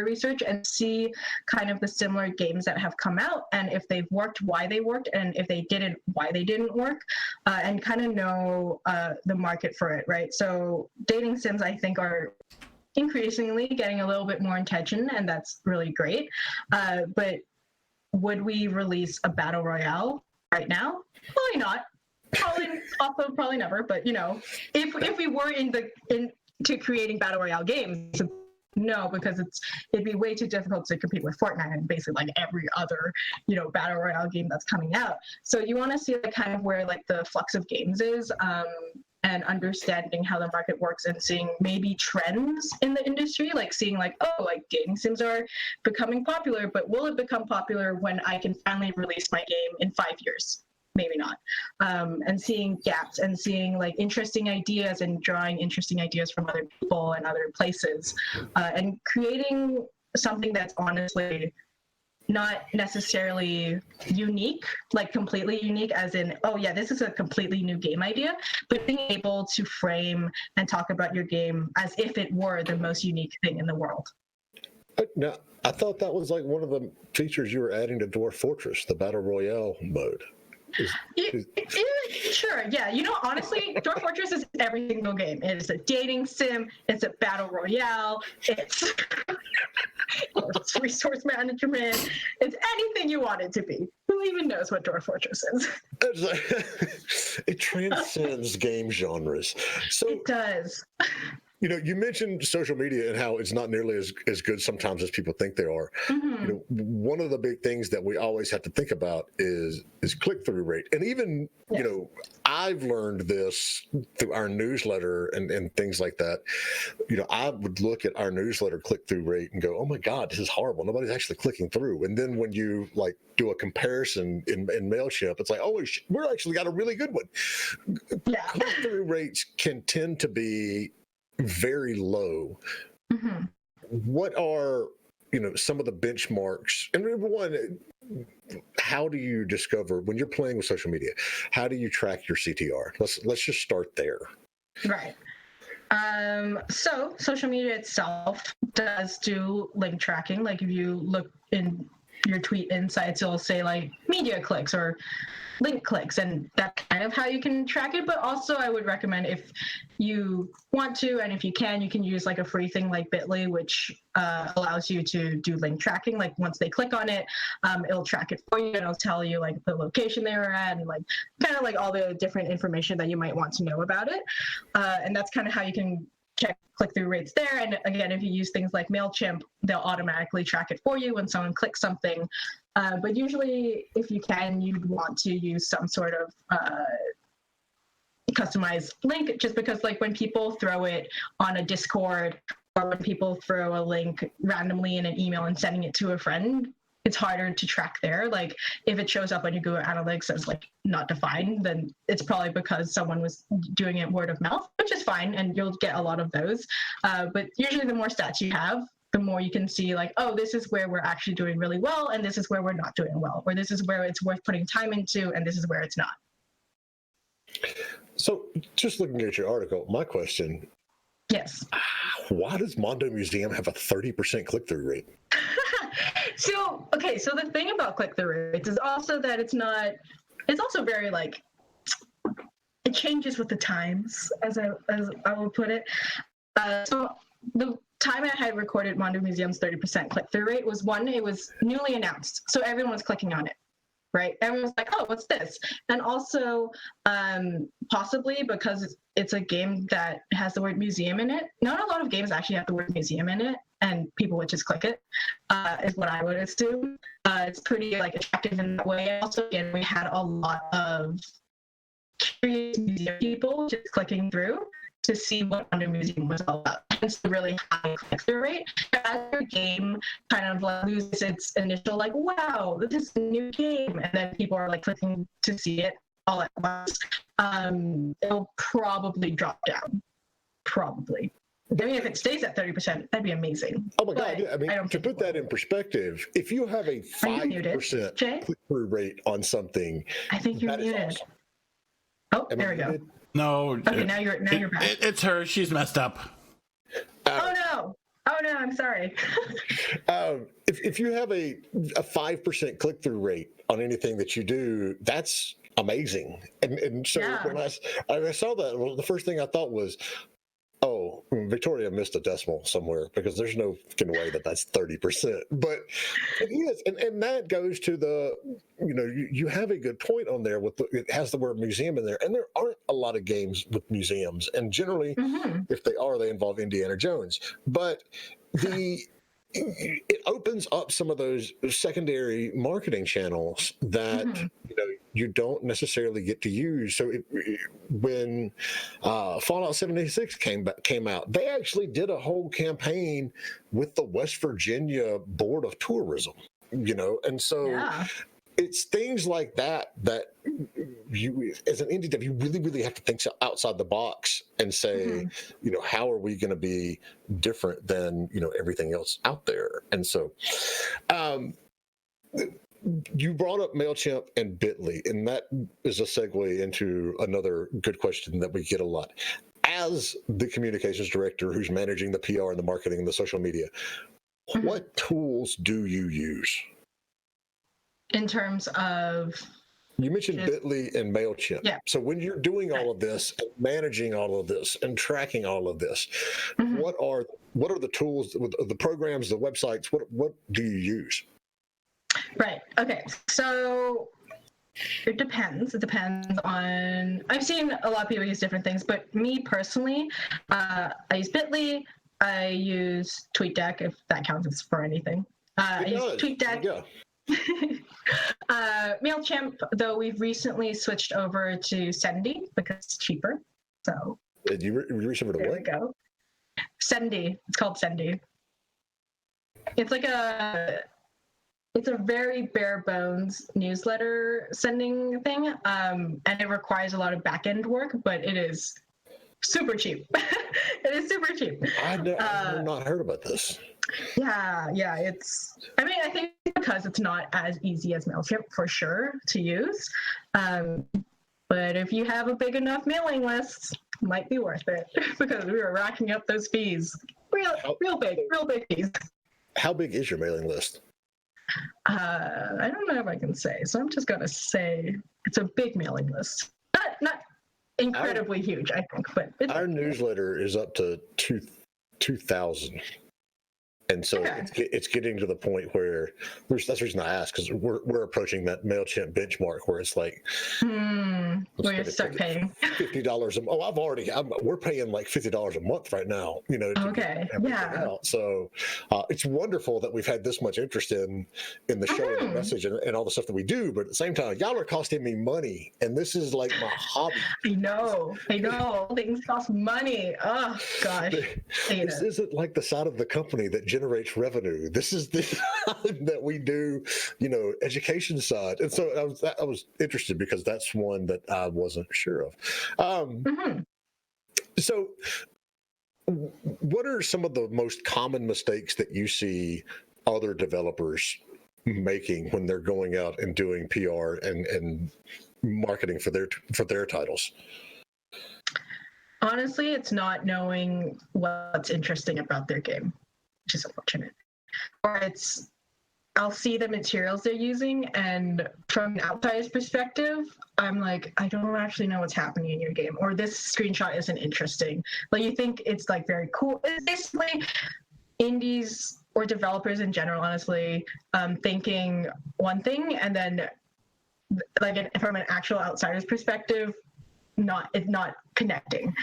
research and see kind of the similar games that have come out, and if they've worked, why they worked, and if they didn't, why they didn't work, and kind of know the market for it, right? So dating sims, I think, are increasingly getting a little bit more attention, and that's really great. But would we release a battle royale right now? Probably not. Probably never. But if we were into creating battle royale games, no, because it'd be way too difficult to compete with Fortnite and basically like every other battle royale game that's coming out. So you want to see kind of where like the flux of games is, and understanding how the market works, and seeing maybe trends in the industry, like seeing like, oh, like dating sims are becoming popular, but will it become popular when I can finally release my game in 5 years? Maybe not. And seeing gaps and seeing like interesting ideas and drawing interesting ideas from other people and other places, and creating something that's honestly not necessarily unique, like completely unique as in, oh yeah, this is a completely new game idea, but being able to frame and talk about your game as if it were the most unique thing in the world. Now, I thought that was like one of the features you were adding to Dwarf Fortress, the Battle Royale mode. Sure, yeah. Honestly, Dwarf Fortress is every single game. It is a dating sim, it's a battle royale, it's resource management, it's anything you want it to be. Who even knows what Dwarf Fortress is? It transcends game genres. So it does. You mentioned social media and how it's not nearly as good sometimes as people think they are. One of the big things that we always have to think about is click-through rate. And even, I've learned this through our newsletter and things like that. I would look at our newsletter click-through rate and go, oh my God, this is horrible. Nobody's actually clicking through. And then when you do a comparison in MailChimp, it's like, oh, we're actually got a really good one. Yeah. Click-through rates can tend to be very low. What are some of the benchmarks? And number one, how do you discover when you're playing with social media? How do you track your CTR? Let's just start there. Right. So social media itself does do link tracking. Like if you look in your tweet insights, it'll say like media clicks or link clicks, and that's kind of how you can track it. But also I would recommend, if you want to and if you can use like a free thing like Bitly, which allows you to do link tracking. Like once they click on it, it'll track it for you and it'll tell you like the location they were at and like kind of like all the different information that you might want to know about it. And that's kind of how you can check click-through rates there. And again, if you use things like MailChimp, they'll automatically track it for you when someone clicks something. But usually, if you can, you'd want to use some sort of customized link, just because like when people throw it on a Discord or when people throw a link randomly in an email and sending it to a friend, it's harder to track there. Like if it shows up on your Google Analytics as like not defined, then it's probably because someone was doing it word of mouth, which is fine, and you'll get a lot of those. But usually the more stats you have, the more you can see like, oh, this is where we're actually doing really well, and this is where we're not doing well, or this is where it's worth putting time into, and this is where it's not. So just looking at your article, my question. Yes. Why does Mondo Museum have a 30% click-through rate? So the thing about click-through rates is also that it's also very like, it changes with the times, as I will put it. So the time I had recorded Mondo Museum's 30% click-through rate was it was newly announced, so everyone was clicking on it, right? Everyone was like, oh, what's this? And also possibly because it's a game that has the word museum in it. Not a lot of games actually have the word museum in it, and people would just click it, is what I would assume. It's pretty like attractive in that way. Also, again, we had a lot of curious museum people just clicking through to see what Mondo Museum was all about. Hence the really high click-through rate. As your game kind of like loses its initial like, wow, this is a new game, and then people are like clicking to see it all at once, it'll probably drop down. Probably. I mean, if it stays at 30%, that'd be amazing. Oh my God! Yeah, I mean, to put that in perspective, if you have a 5% click-through rate on something, I think you're muted. Awesome. Oh, there we go. No. Okay, now you're back. It's her. She's messed up. Oh no! I'm sorry. If you have a 5% click-through rate on anything that you do, that's amazing. And so when I saw that, well, the first thing I thought was, oh, Victoria missed a decimal somewhere, because there's no fucking way that's 30%. But it is, and that goes to the, you have a good point on there it has the word museum in there, and there aren't a lot of games with museums, and generally, if they are, they involve Indiana Jones. But it opens up some of those secondary marketing channels that you don't necessarily get to use. So when Fallout 76 came out, they actually did a whole campaign with the West Virginia Board of Tourism, and so it's things like that you, as an indie dev, you really, really have to think outside the box and say, how are we going to be different than, everything else out there? And so, you brought up MailChimp and Bitly, and that is a segue into another good question that we get a lot. As the communications director who's managing the PR and the marketing and the social media, what tools do you use? In terms of... You mentioned Bitly and MailChimp. Yeah. So when you're doing all of this, and managing all of this, and tracking all of this, what are the tools, the programs, the websites? What do you use? Right. Okay. So It depends. It depends on. I've seen a lot of people use different things, but me personally, I use Bitly. I use TweetDeck, if that counts as for anything. I use TweetDeck. Yeah. MailChimp, though we've recently switched over to Sendy because it's cheaper. So Did you reach over to there what? we go. Sendy. It's called Sendy. It's like it's a very bare bones newsletter sending thing, and it requires a lot of back end work, but it is super cheap. It is super cheap. I've not heard about this. Yeah. I mean, I think because it's not as easy as MailChimp for sure to use, but if you have a big enough mailing list, it might be worth it because we were racking up those fees, real big fees. How big is your mailing list? I don't know if I can say, so I'm just gonna say it's a big mailing list. Not incredibly huge, I think, but our newsletter is up to 2,000. And so it's getting to the point where that's the reason I asked, because we're approaching that MailChimp benchmark where it's like where you start paying $50 we're paying like $50 a month right now, to get everything out. So it's wonderful that we've had this much interest in the show and the message and all the stuff that we do, but at the same time, y'all are costing me money, and this is like my hobby. I know things cost money. Oh gosh, this isn't like the side of the company that generates revenue. This is the side that we do, education side. And so I was interested because that's one that I wasn't sure of. So what are some of the most common mistakes that you see other developers making when they're going out and doing PR and marketing for their titles? Honestly, it's not knowing what's interesting about their game, which is unfortunate. Or I'll see the materials they're using, and from an outsider's perspective, I'm like, I don't actually know what's happening in your game, or this screenshot isn't interesting. Like, you think it's like very cool. It's basically indies or developers in general, honestly, thinking one thing, and then like from an actual outsider's perspective, not connecting.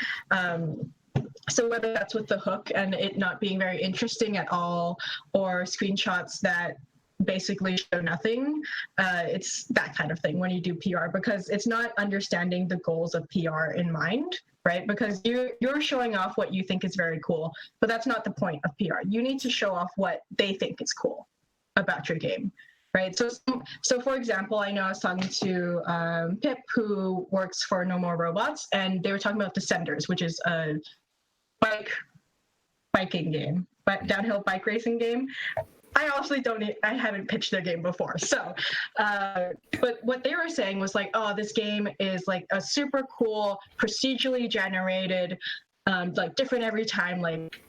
So whether that's with the hook and it not being very interesting at all, or screenshots that basically show nothing, it's that kind of thing when you do PR, because it's not understanding the goals of PR in mind, right? Because you're showing off what you think is very cool, but that's not the point of PR. You need to show off what they think is cool about your game. Right. So for example, I know I was talking to Pip, who works for No More Robots, and they were talking about Descenders, which is a biking game, but downhill bike racing game. I honestly I haven't pitched their game before. So, but what they were saying was like, oh, this game is like a super cool, procedurally generated, like different every time, like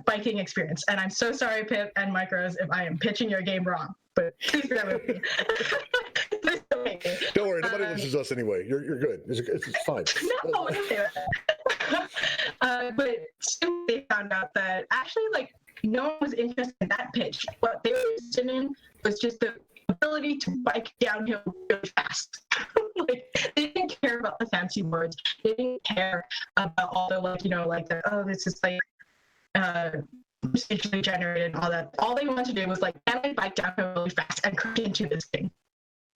biking experience. And I'm so sorry, Pip and Micros, if I am pitching your game wrong, but please bear with me. Please don't make me. Don't worry, nobody listens to us anyway. You're good. It's fine. No, but soon they found out that actually, like, no one was interested in that pitch. What they were interested in was just the ability to bike downhill really fast. Like, they didn't care about the fancy words. They didn't care about all the this is like procedurally generated and all that. All they wanted to do was like, can I bike downhill really fast and crash into this thing?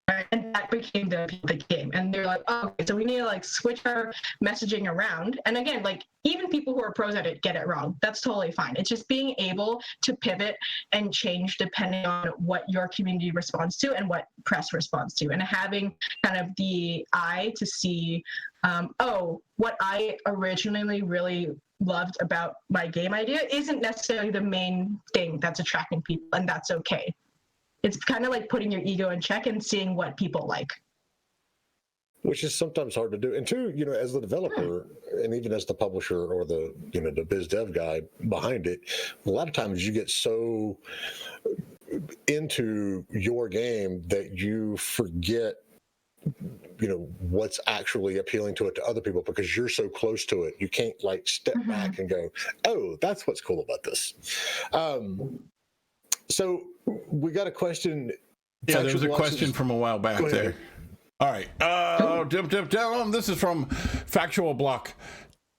Right? And that became the game. And they're like, oh, okay, so we need to like switch our messaging around. And again, like, even people who are pros at it get it wrong. That's totally fine. It's just being able to pivot and change depending on what your community responds to and what press responds to, and having kind of the eye to see, what I originally really loved about my game idea isn't necessarily the main thing that's attracting people, and that's okay. It's kind of like putting your ego in check and seeing what people like. Which is sometimes hard to do. And two, as the developer and even as the publisher or the biz dev guy behind it, a lot of times you get so into your game that you forget what's actually appealing to other people because you're so close to it. You can't like step back and go, oh, that's what's cool about this. So we got a question. Yeah, there was a question from a while back there. All right. This is from Factual Block.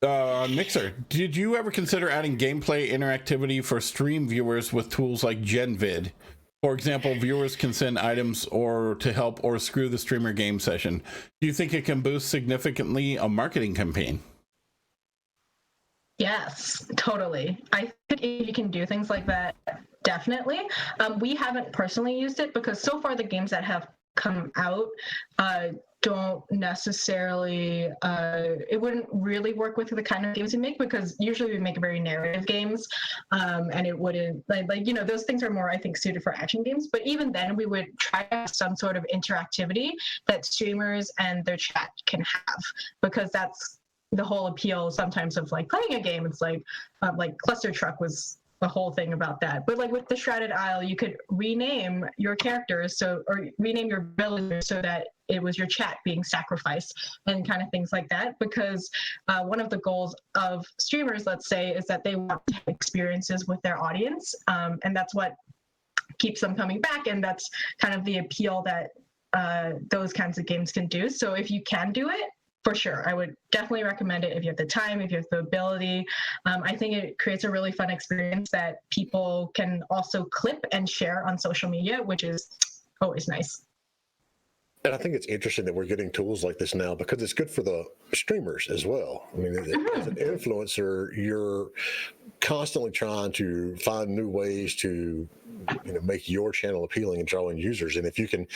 Mixer, did you ever consider adding gameplay interactivity for stream viewers with tools like GenVid? For example, viewers can send items or to help or screw the streamer game session. Do you think it can boost significantly a marketing campaign? Yes, totally. I think if you can do things like that, definitely. We haven't personally used it because so far the games that have come out don't necessarily, it wouldn't really work with the kind of games we make, because usually we make very narrative games, and it wouldn't, those things are more, I think, suited for action games. But even then, we would try to have some sort of interactivity that streamers and their chat can have, because that's the whole appeal sometimes of like playing a game. It's like Cluster Truck was a whole thing about that. But like with the Shrouded Isle, you could rename your characters or rename your villagers so that it was your chat being sacrificed and kind of things like that. Because one of the goals of streamers, let's say, is that they want to have experiences with their audience, and that's what keeps them coming back, and that's kind of the appeal that those kinds of games can do. So if you can do it, for sure, I would definitely recommend it if you have the time, if you have the ability. I think it creates a really fun experience that people can also clip and share on social media, which is always nice. And I think it's interesting that we're getting tools like this now because it's good for the streamers as well. I mean, as an influencer, you're constantly trying to find new ways to make your channel appealing and drawing users. And if you can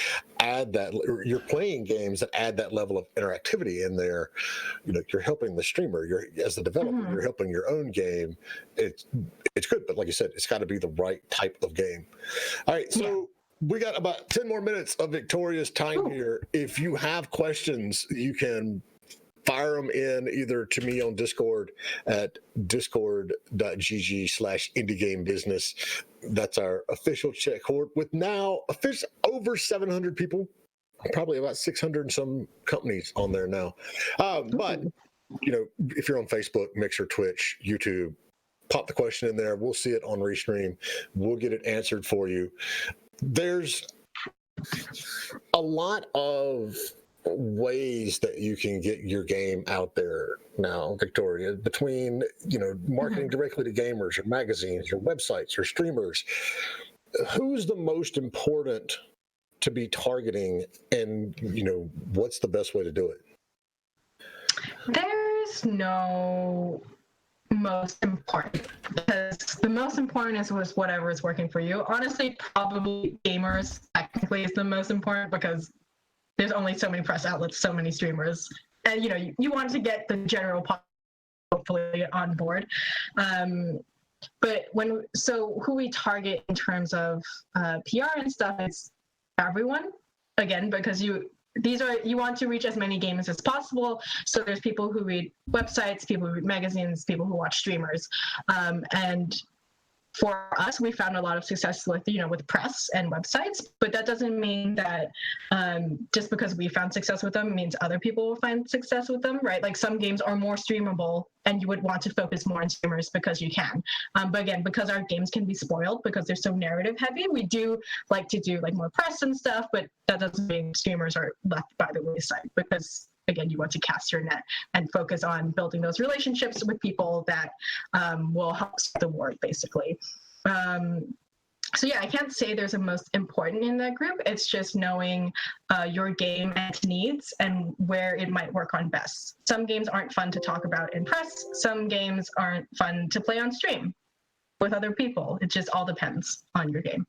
add that, you're playing games that add that level of interactivity in there, you're helping the streamer. You're, as the developer, you're helping your own game. It's good, but like you said, it's got to be the right type of game. All right, so we got about 10 more minutes of Victoria's time here. If you have questions, you can fire them in either to me on Discord at discord.gg/indiegamebusiness. That's our official chat cord with now over 700 people, probably about 600 and some companies on there now. But, if you're on Facebook, Mixer, Twitch, YouTube, pop the question in there. We'll see it on Restream. We'll get it answered for you. There's a lot of ways that you can get your game out there now, Victoria, between marketing directly to gamers, your magazines, your websites, your streamers. Who's the most important to be targeting, and what's the best way to do it? There's no most important, because the most important is whatever is working for you. Honestly, probably gamers technically is the most important, because there's only so many press outlets, so many streamers, and you want to get the general public hopefully on board. But who we target in terms of PR and stuff is everyone, again, because you want to reach as many gamers as possible. So there's people who read websites, people who read magazines, people who watch streamers, and for us, we found a lot of success with press and websites, but that doesn't mean that just because we found success with them means other people will find success with them, right? Like some games are more streamable, and you would want to focus more on streamers because you can. But again, because our games can be spoiled because they're so narrative heavy, we do like to do more press and stuff, but that doesn't mean streamers are left by the wayside, because again, you want to cast your net and focus on building those relationships with people that will help spread the word, basically. So yeah, I can't say there's a most important in that group. It's just knowing your game and its needs and where it might work on best. Some games aren't fun to talk about in press. Some games aren't fun to play on stream with other people. It just all depends on your game.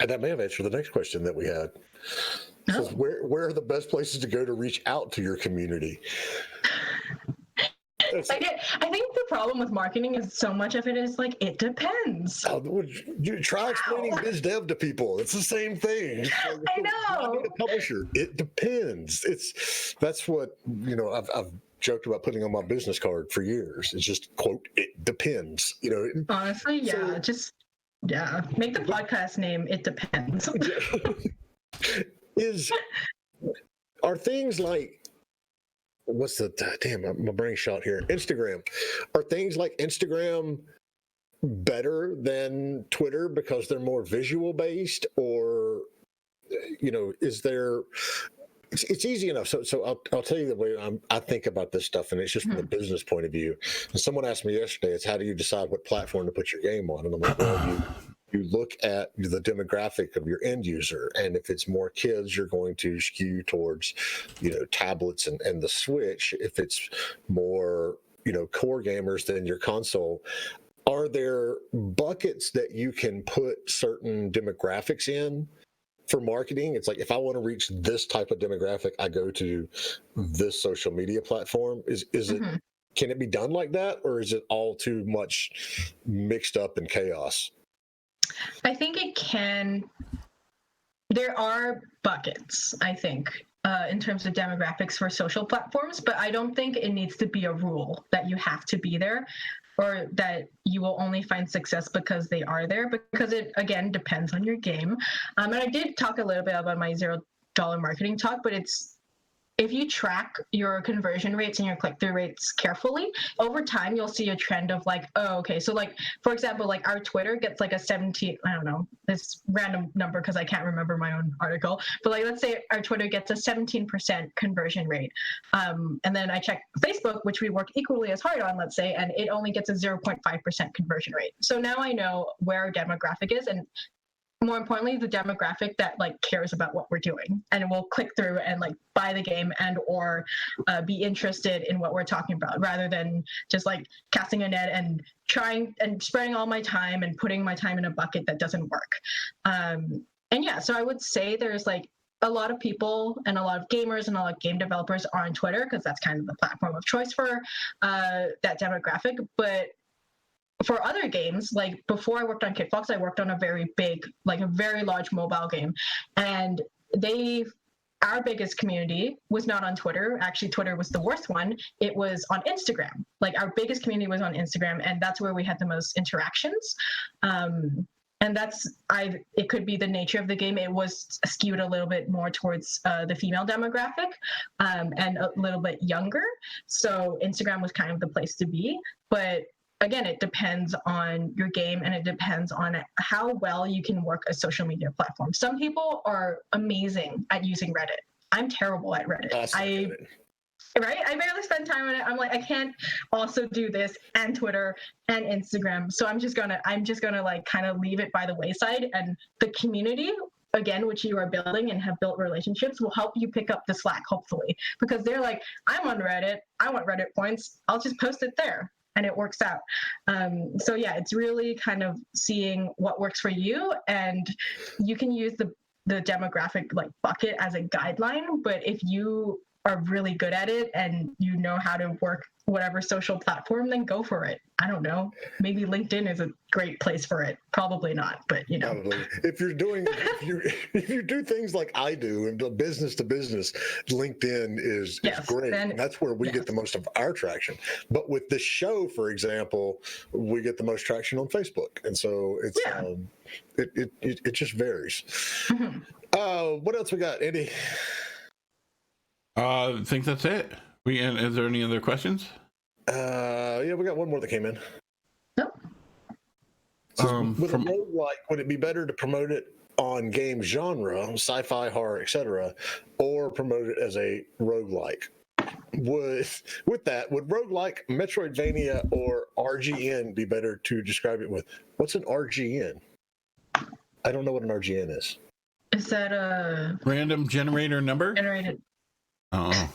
And that may have answered the next question that we had. So where are the best places to go to reach out to your community? I think the problem with marketing is so much of it is it depends. You try explaining biz dev to people. It's the same thing. I know. I need a publisher. It depends. That's what I've joked about putting on my business card for years. It's just quote, it depends. Honestly, yeah. Make the podcast name It Depends. Are things like, what's the damn, my brain shot here, Instagram, are things like Instagram better than Twitter because they're more visual based, or is there it's easy enough. So I'll tell you the way I think about this stuff, and it's just from the business point of view. And someone asked me yesterday, "It's how do you decide what platform to put your game on?" And I'm like, "Well, you look at the demographic of your end user, and if it's more kids, you're going to skew towards, tablets and the Switch. If it's more, core gamers, then your console." Are there buckets that you can put certain demographics in for marketing? It's like, if I want to reach this type of demographic, I go to this social media platform. Is it, can it be done like that, or is it all too much mixed up in chaos? I think it can. There are buckets, I think, in terms of demographics for social platforms, but I don't think it needs to be a rule that you have to be there, or that you will only find success because they are there, because it, again, depends on your game. And I did talk a little bit about my $0 marketing talk, but if you track your conversion rates and your click-through rates carefully, over time, you'll see a trend of like, oh, okay. So like, for example, like our Twitter gets like a 17, I don't know, this random number because I can't remember my own article, but like, let's say our Twitter gets a 17% conversion rate. And then I check Facebook, which we work equally as hard on, let's say, and it only gets a 0.5% conversion rate. So now I know where our demographic is, and more importantly, the demographic that like cares about what we're doing and will click through and like buy the game and or be interested in what we're talking about, rather than just like casting a net and trying and spreading all my time and putting my time in a bucket that doesn't work. And yeah, so I would say there's like a lot of people and a lot of gamers and a lot of game developers are on Twitter because that's kind of the platform of choice for that demographic. But for other games, like before I worked on Kitfox, I worked on a very big, like a very large mobile game. And our biggest community was not on Twitter. Actually, Twitter was the worst one. It was on Instagram. Like our biggest community was on Instagram, and that's where we had the most interactions. And it could be the nature of the game. It was skewed a little bit more towards the female demographic and a little bit younger. So Instagram was kind of the place to be. But again, it depends on your game, and it depends on how well you can work a social media platform. Some people are amazing at using Reddit. I'm terrible at Reddit. Right? I barely spend time on it. I'm like, I can't also do this and Twitter and Instagram. So I'm just gonna like kind of leave it by the wayside. And the community, again, which you are building and have built relationships, will help you pick up the slack, hopefully. Because they're like, I'm on Reddit, I want Reddit points, I'll just post it there. And it works out. So yeah, it's really kind of seeing what works for you, and you can use the demographic like bucket as a guideline. But if you are really good at it and you know how to work whatever social platform, then go for it. I don't know. Maybe LinkedIn is a great place for it. Probably not, but you know. Probably. If you do things like I do and business to business, LinkedIn is great. And that's where we get the most of our traction. But with this show, for example, we get the most traction on Facebook. And so it's it just varies. What else we got, Andy? I think that's it. Is there any other questions? Yeah, we got one more that came in. Nope. With a roguelike, would it be better to promote it on game genre, sci-fi, horror, etc., or promote it as a roguelike? With that, would roguelike, Metroidvania, or RGN be better to describe it with? What's an RGN? I don't know what an RGN is. Is that a random generator number? Generated. Oh.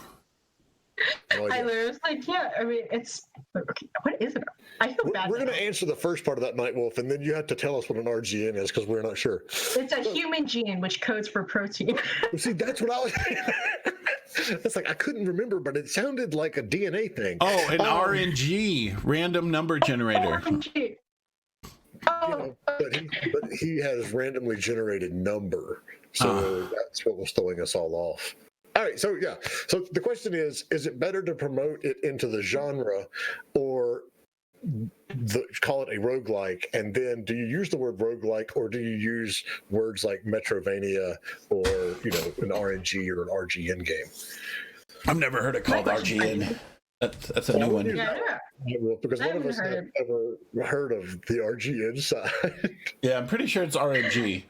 I was like, yeah, I mean, it's okay, what is it? I feel bad. We're going to answer the first part of that, Night Wolf, and then you have to tell us what an RGN is because we're not sure. It's a human gene which codes for protein. See, that's what I was. It's like I couldn't remember, but it sounded like a DNA thing. Oh, an RNG, random number generator. RNG. But he has randomly generated number, so that's what was throwing us all off. All right, so yeah. So the question is it better to promote it into the genre or call it a roguelike? And then do you use the word roguelike, or do you use words like Metrovania or, an RNG or an RGN game? I've never heard it called RGN. That's a new one. Yeah. Because none of us have ever heard of the RGN side. Yeah, I'm pretty sure it's RNG.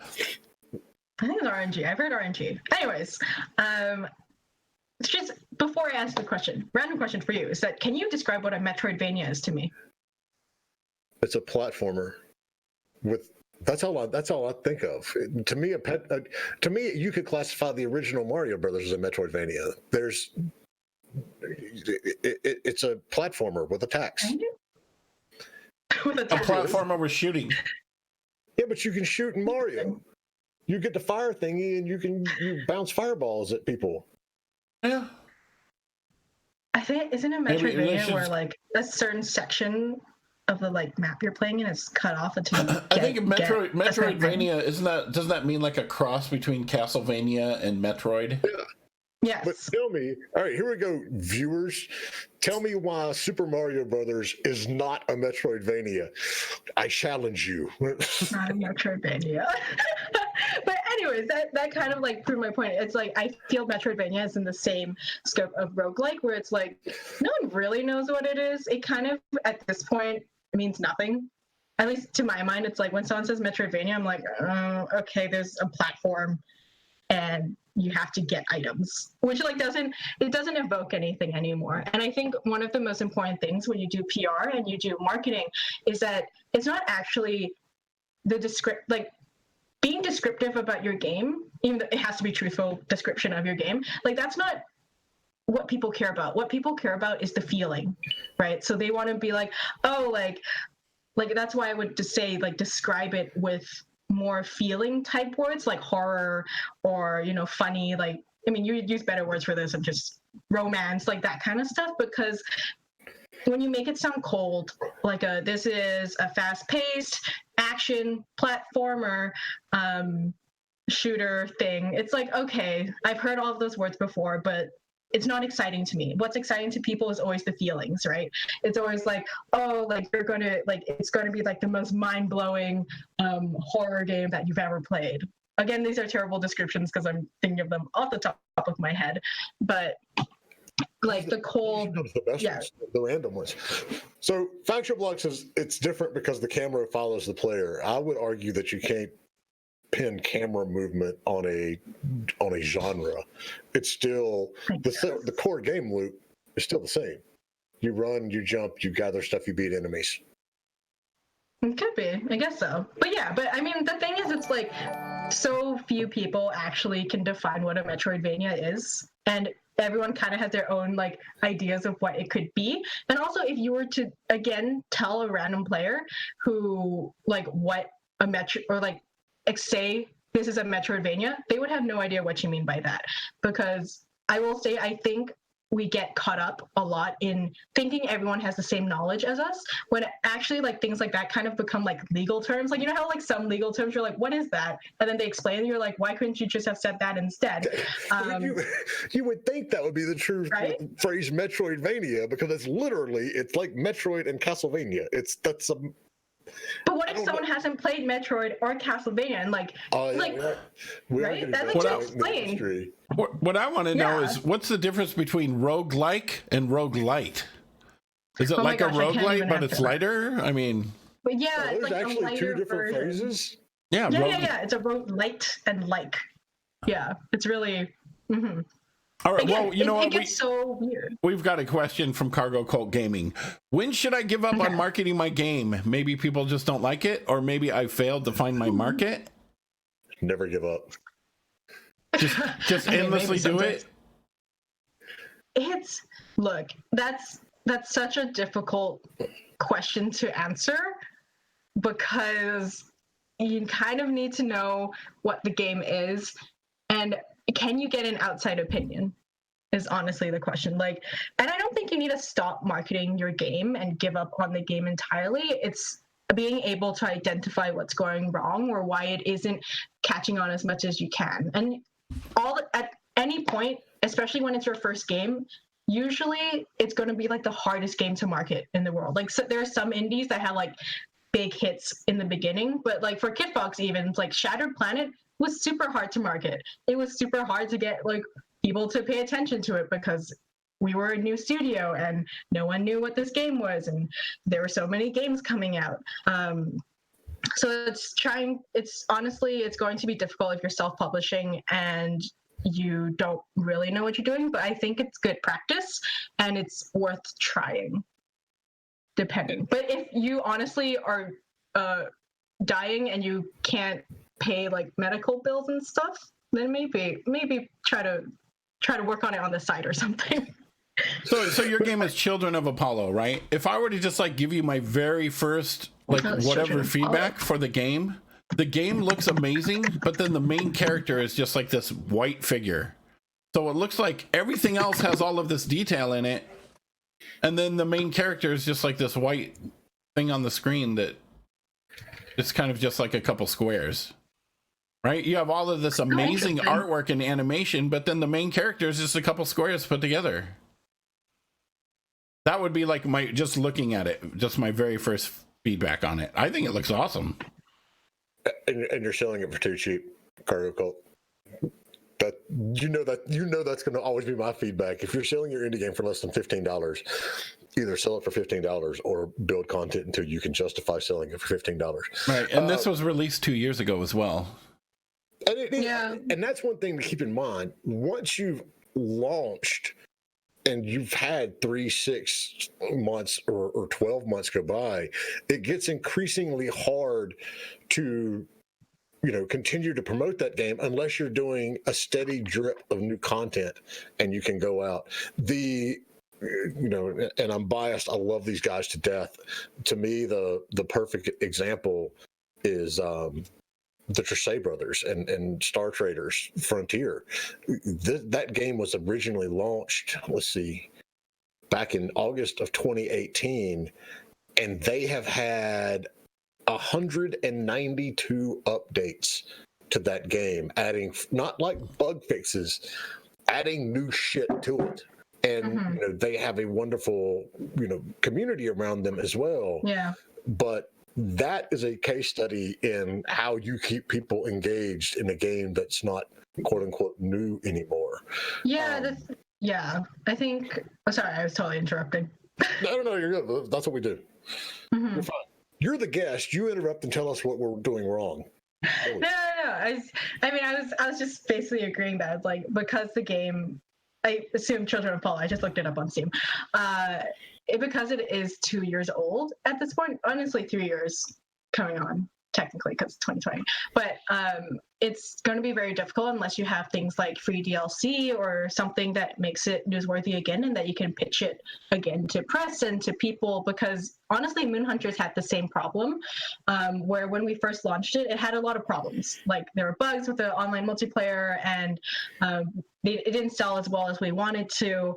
I think it's RNG. I've heard RNG. Anyways, it's just before I ask the question, random question for you is that can you describe what a Metroidvania is to me? It's a platformer with. That's all I think of. To me, to me, you could classify the original Mario Brothers as a Metroidvania. It's a platformer with attacks. With A platformer with shooting. Yeah, but you can shoot in Mario. You get the fire thingy, and you bounce fireballs at people. Yeah. I think isn't a Metroidvania where like a certain section of the like map you're playing in is cut off until you I think Metroidvania doesn't that mean like a cross between Castlevania and Metroid? Yeah. Yes. But tell me, all right, here we go, viewers. Tell me why Super Mario Brothers is not a Metroidvania. I challenge you. Not a Metroidvania. But anyways, that kind of like proved my point. It's like I feel Metroidvania is in the same scope of roguelike, where it's like no one really knows what it is. It kind of at this point means nothing. At least to my mind, it's like when someone says Metroidvania, I'm like, oh, okay, there's a platform and you have to get items, which like doesn't evoke anything anymore. And I think one of the most important things when you do PR and you do marketing is that it's not actually being descriptive about your game, even though it has to be truthful description of your game. Like that's not what people care about. What people care about is the feeling, right? So they want to be like, oh, like that's why I would just say like describe it with more feeling type words like horror or funny, like I mean you use better words for this and just romance, like that kind of stuff, because when you make it sound cold, like this is a fast-paced action platformer shooter thing, it's like, okay, I've heard all of those words before, but it's not exciting to me. What's exciting to people is always the feelings, right? It's always like, oh, like you're gonna like it's gonna be like the most mind-blowing horror game that you've ever played. Again, these are terrible descriptions because I'm thinking of them off the top of my head, but like the cold, the best ones, the random ones. So Faction Block says it's different because the camera follows the player. I would argue that you can't pin camera movement on a genre. It's still the core game loop is still the same. You run, you jump, you gather stuff, you beat enemies. It could be, I guess so. But I mean the thing is, it's like so few people actually can define what a Metroidvania is, and everyone kind of has their own like ideas of what it could be. And also, if you were to again tell a random player who like what a Metro or like say this is a Metroidvania, they would have no idea what you mean by that, because I will say I think we get caught up a lot in thinking everyone has the same knowledge as us, when actually like things like that kind of become like legal terms. Like, you know how like some legal terms you're like, what is that? And then they explain and you're like, why couldn't you just have said that instead? You would think that would be the true phrase Metroidvania, because it's like Metroid and Castlevania. But what if someone hasn't played Metroid or Castlevania and like right? That's like to explain. What I want to know is what's the difference between roguelike and roguelite? Is it like a roguelite but it's lighter? I mean, but yeah, there's it's like actually a lighter two different version. phrases. Yeah. It's a roguelite and like. Yeah, it's really. Mm-hmm. All right. Again, well, you know what? It gets so weird. We've got a question from Cargo Cult Gaming. When should I give up on marketing my game? Maybe people just don't like it, or maybe I failed to find my market. Never give up. Just endlessly do it. Look, that's such a difficult question to answer, because you kind of need to know what the game is, and can you get an outside opinion is honestly the question. Like, and I don't think you need to stop marketing your game and give up on the game entirely. It's being able to identify what's going wrong or why it isn't catching on as much as you can. And at any point, especially when it's your first game, usually it's going to be like the hardest game to market in the world. Like, so there are some indies that have like big hits in the beginning, but like for Kitfox, even like Shattered Planet was super hard to market. It was super hard to get like people to pay attention to it because we were a new studio and no one knew what this game was, and there were so many games coming out. So it's honestly going to be difficult if you're self-publishing and you don't really know what you're doing, but I think it's good practice and it's worth trying, depending. But if you honestly are dying and you can't pay like medical bills and stuff, then maybe try to work on it on the side or something. So your game is Children of Apollo, right? If I were to just like give you my very first like whatever feedback for the game looks amazing, but then the main character is just like this white figure. So it looks like everything else has all of this detail in it, and then the main character is just like this white thing on the screen that is kind of just like a couple squares. Right? You have all of this amazing artwork and animation, but then the main character is just a couple squares put together. That would be like just looking at it, just my very first feedback on it. I think it looks awesome. And you're selling it for too cheap, Cargo Cult. That's going to always be my feedback. If you're selling your indie game for less than $15, either sell it for $15 or build content until you can justify selling it for $15. Right, and this was released 2 years ago as well. And that's one thing to keep in mind. Once you've launched and you've had 3, 6 months or 12 months go by, it gets increasingly hard to, continue to promote that game unless you're doing a steady drip of new content and you can go out. And I'm biased, I love these guys to death. To me, the perfect example is the Tresay brothers and Star Traders Frontier. That game was originally launched, back in August of 2018, and they have had 192 updates to that game, adding not like bug fixes, adding new shit to it. And they have a wonderful community around them as well. Yeah. But that is a case study in how you keep people engaged in a game that's not quote unquote new anymore. Yeah, I think. Oh, sorry, I was totally interrupting. No, you're good. That's what we do. Mm-hmm. You're fine. You're the guest. You interrupt and tell us what we're doing wrong. No. I was just basically agreeing that it's like, because the game, I assume Children of Apollo, I just looked it up on Steam. Because it is 2 years old at this point, honestly 3 years coming on technically because it's 2020, but it's going to be very difficult unless you have things like free DLC or something that makes it newsworthy again and that you can pitch it again to press and to people, because honestly Moonhunters had the same problem where when we first launched it had a lot of problems. Like there were bugs with the online multiplayer and it didn't sell as well as we wanted to.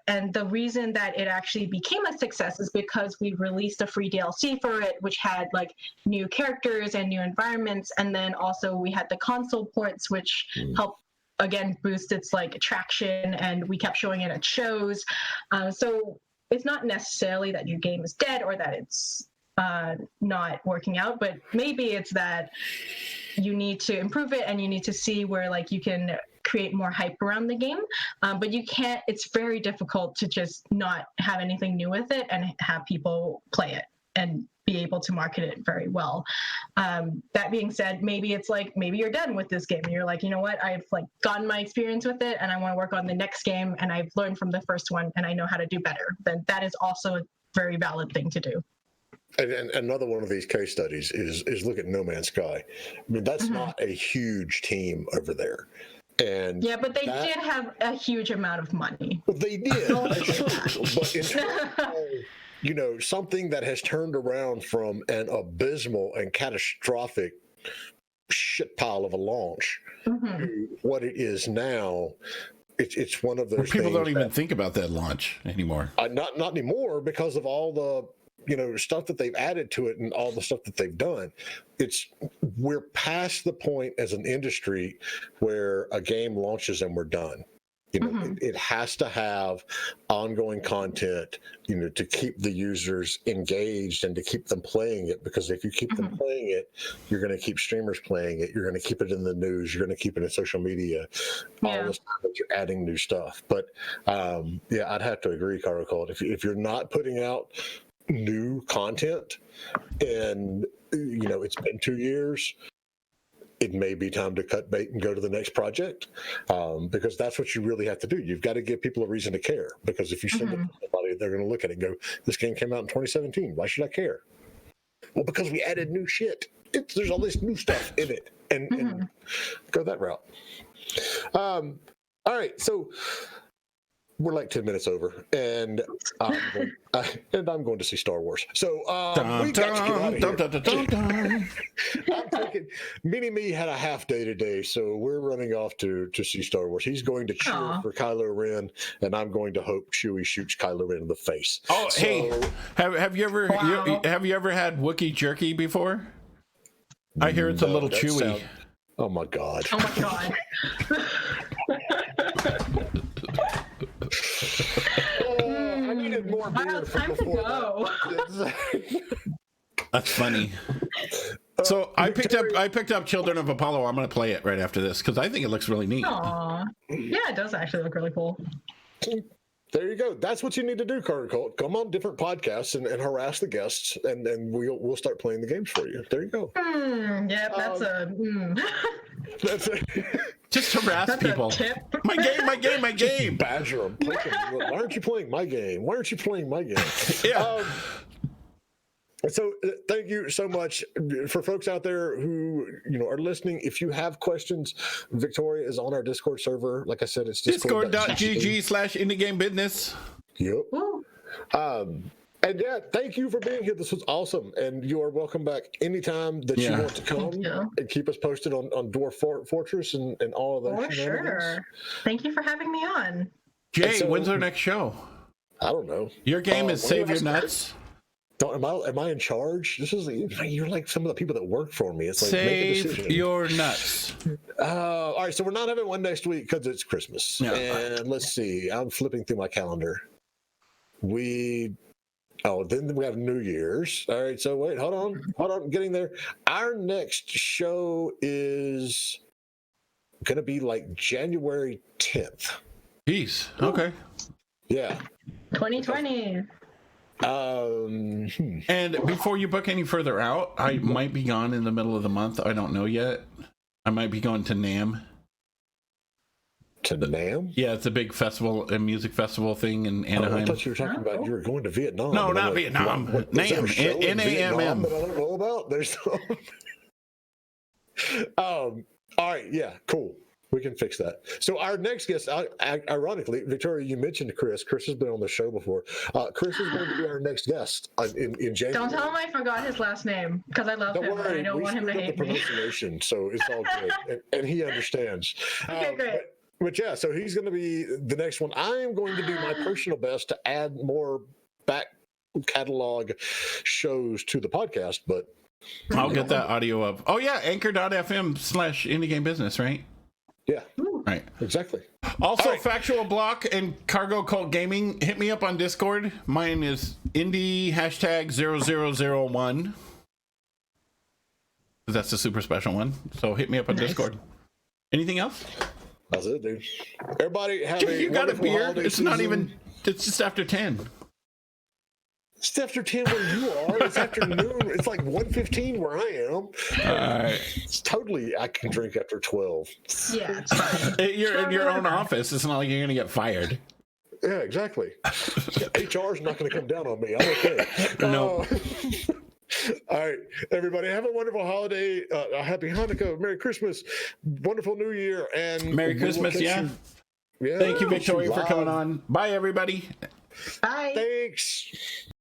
And the reason that it actually became a success is because we released a free DLC for it, which had like new characters and new environments. And then also we had the console ports, which helped again boost its like traction, and we kept showing it at shows. So it's not necessarily that your game is dead or that it's not working out, but maybe it's that you need to improve it and you need to see where like you can create more hype around the game. But you can't, it's very difficult to just not have anything new with it and have people play it and be able to market it very well. That being said, maybe it's like, maybe you're done with this game and you're like, you know what, I've like gotten my experience with it and I want to work on the next game and I've learned from the first one and I know how to do better. Then that is also a very valid thing to do. And another one of these case studies is look at No Man's Sky. I mean, that's not a huge team over there. And yeah, but they did have a huge amount of money. They did. That's true. But in terms of, something that has turned around from an abysmal and catastrophic shit pile of a launch to what it is now, it's one of those people things don't even think about that launch anymore. Not anymore because of all the stuff that they've added to it and all the stuff that they've done. We're past the point as an industry where a game launches and we're done. It has to have ongoing content, to keep the users engaged and to keep them playing it, because if you keep them playing it, you're going to keep streamers playing it. You're going to keep it in the news. You're going to keep it in social media. All this time that you're adding new stuff. But I'd have to agree, Cargo Cult. If you're not putting out new content and it's been 2 years, it may be time to cut bait and go to the next project, because that's what you really have to do. You've got to give people a reason to care, because if you send it to somebody, they're going to look at it and go, this game came out in 2017. Why should I care? Well, because we added new shit. There's all this new stuff in it, and go that route. All right, so we're like 10 minutes over, and I'm going to see Star Wars. So we got to get out of here. I'm thinking, Mini Me had a half day today, so we're running off to see Star Wars. He's going to cheer for Kylo Ren, and I'm going to hope Chewie shoots Kylo Ren in the face. Oh, so, hey, have you ever had Wookiee jerky before? I hear it's a little chewy. Oh my god. Oh my god. I needed more beer time to go. That's funny. So I picked up Children of Apollo. I'm going to play it right after this because I think it looks really neat. Aww. Yeah, it does actually look really cool. There you go. That's what you need to do, Carter Colt. Come on different podcasts and harass the guests, and then we'll start playing the games for you. There you go. Yeah, that's That's it. Just harass people. My game. Badger them. Why aren't you playing my game? Yeah. So thank you so much for folks out there who are listening. If you have questions, Victoria is on our Discord server. Like I said, it's discord.gg/indiegamebusiness. Yep. And yeah, thank you for being here. This was awesome, and you are welcome back anytime that you want to come and keep us posted on Dwarf Fortress and all of those. For sure. Thank you for having me on. Jay, when's our next show? I don't know. Your game is Save Your Nuts. Am I in charge? You're like some of the people that work for me. It's like Save Your Nuts. All right, so we're not having one next week because it's Christmas. Yeah. And let's see. I'm flipping through my calendar. Then we have New Year's. All right, so wait, hold on, getting there. Our next show is gonna be like January 10th. Jeez. Okay. Yeah. 2020. And before you book any further out, I might be gone in the middle of the month. I don't know yet. I might be going to NAMM. To NAMM? Yeah, it's a big festival, a music festival thing in Anaheim. I thought you were talking about you were going to Vietnam. No, not Vietnam. NAMM. N-A-M-M. That I don't know about. There's all right, yeah, cool. We can fix that. So our next guest, ironically, Victoria, you mentioned Chris. Chris has been on the show before. Chris is going to be our next guest in January. Don't tell him I forgot his last name because I love him. Worry, I don't want him to hate me. Pronunciation, so it's all good, and he understands. Okay, great. But yeah, so he's going to be the next one. I am going to do my personal best to add more back catalog shows to the podcast, but I'll get that audio up. Oh yeah, anchor.fm/indiegamebusiness, right? Yeah. Right. Exactly. Also, Factual Block and Cargo Cult Gaming, hit me up on Discord. Mine is indie #0001. That's a super special one. So hit me up on Discord. Anything else? That's it, dude. Everybody have you got a beer? It's season. Not even. It's just after 10. It's after 10 where you are. It's afternoon. It's like 1:15 where I am. It's totally, I can drink after 12. Yeah, it's fine. You're in your own office. It's not like you're going to get fired. Yeah, exactly. HR's not going to come down on me. I'm okay. No. All right, everybody, have a wonderful holiday. A happy Hanukkah, Merry Christmas, wonderful New Year, and Merry Christmas. Yeah. Thank you, Victoria, for coming on. Bye, everybody. Bye. Thanks.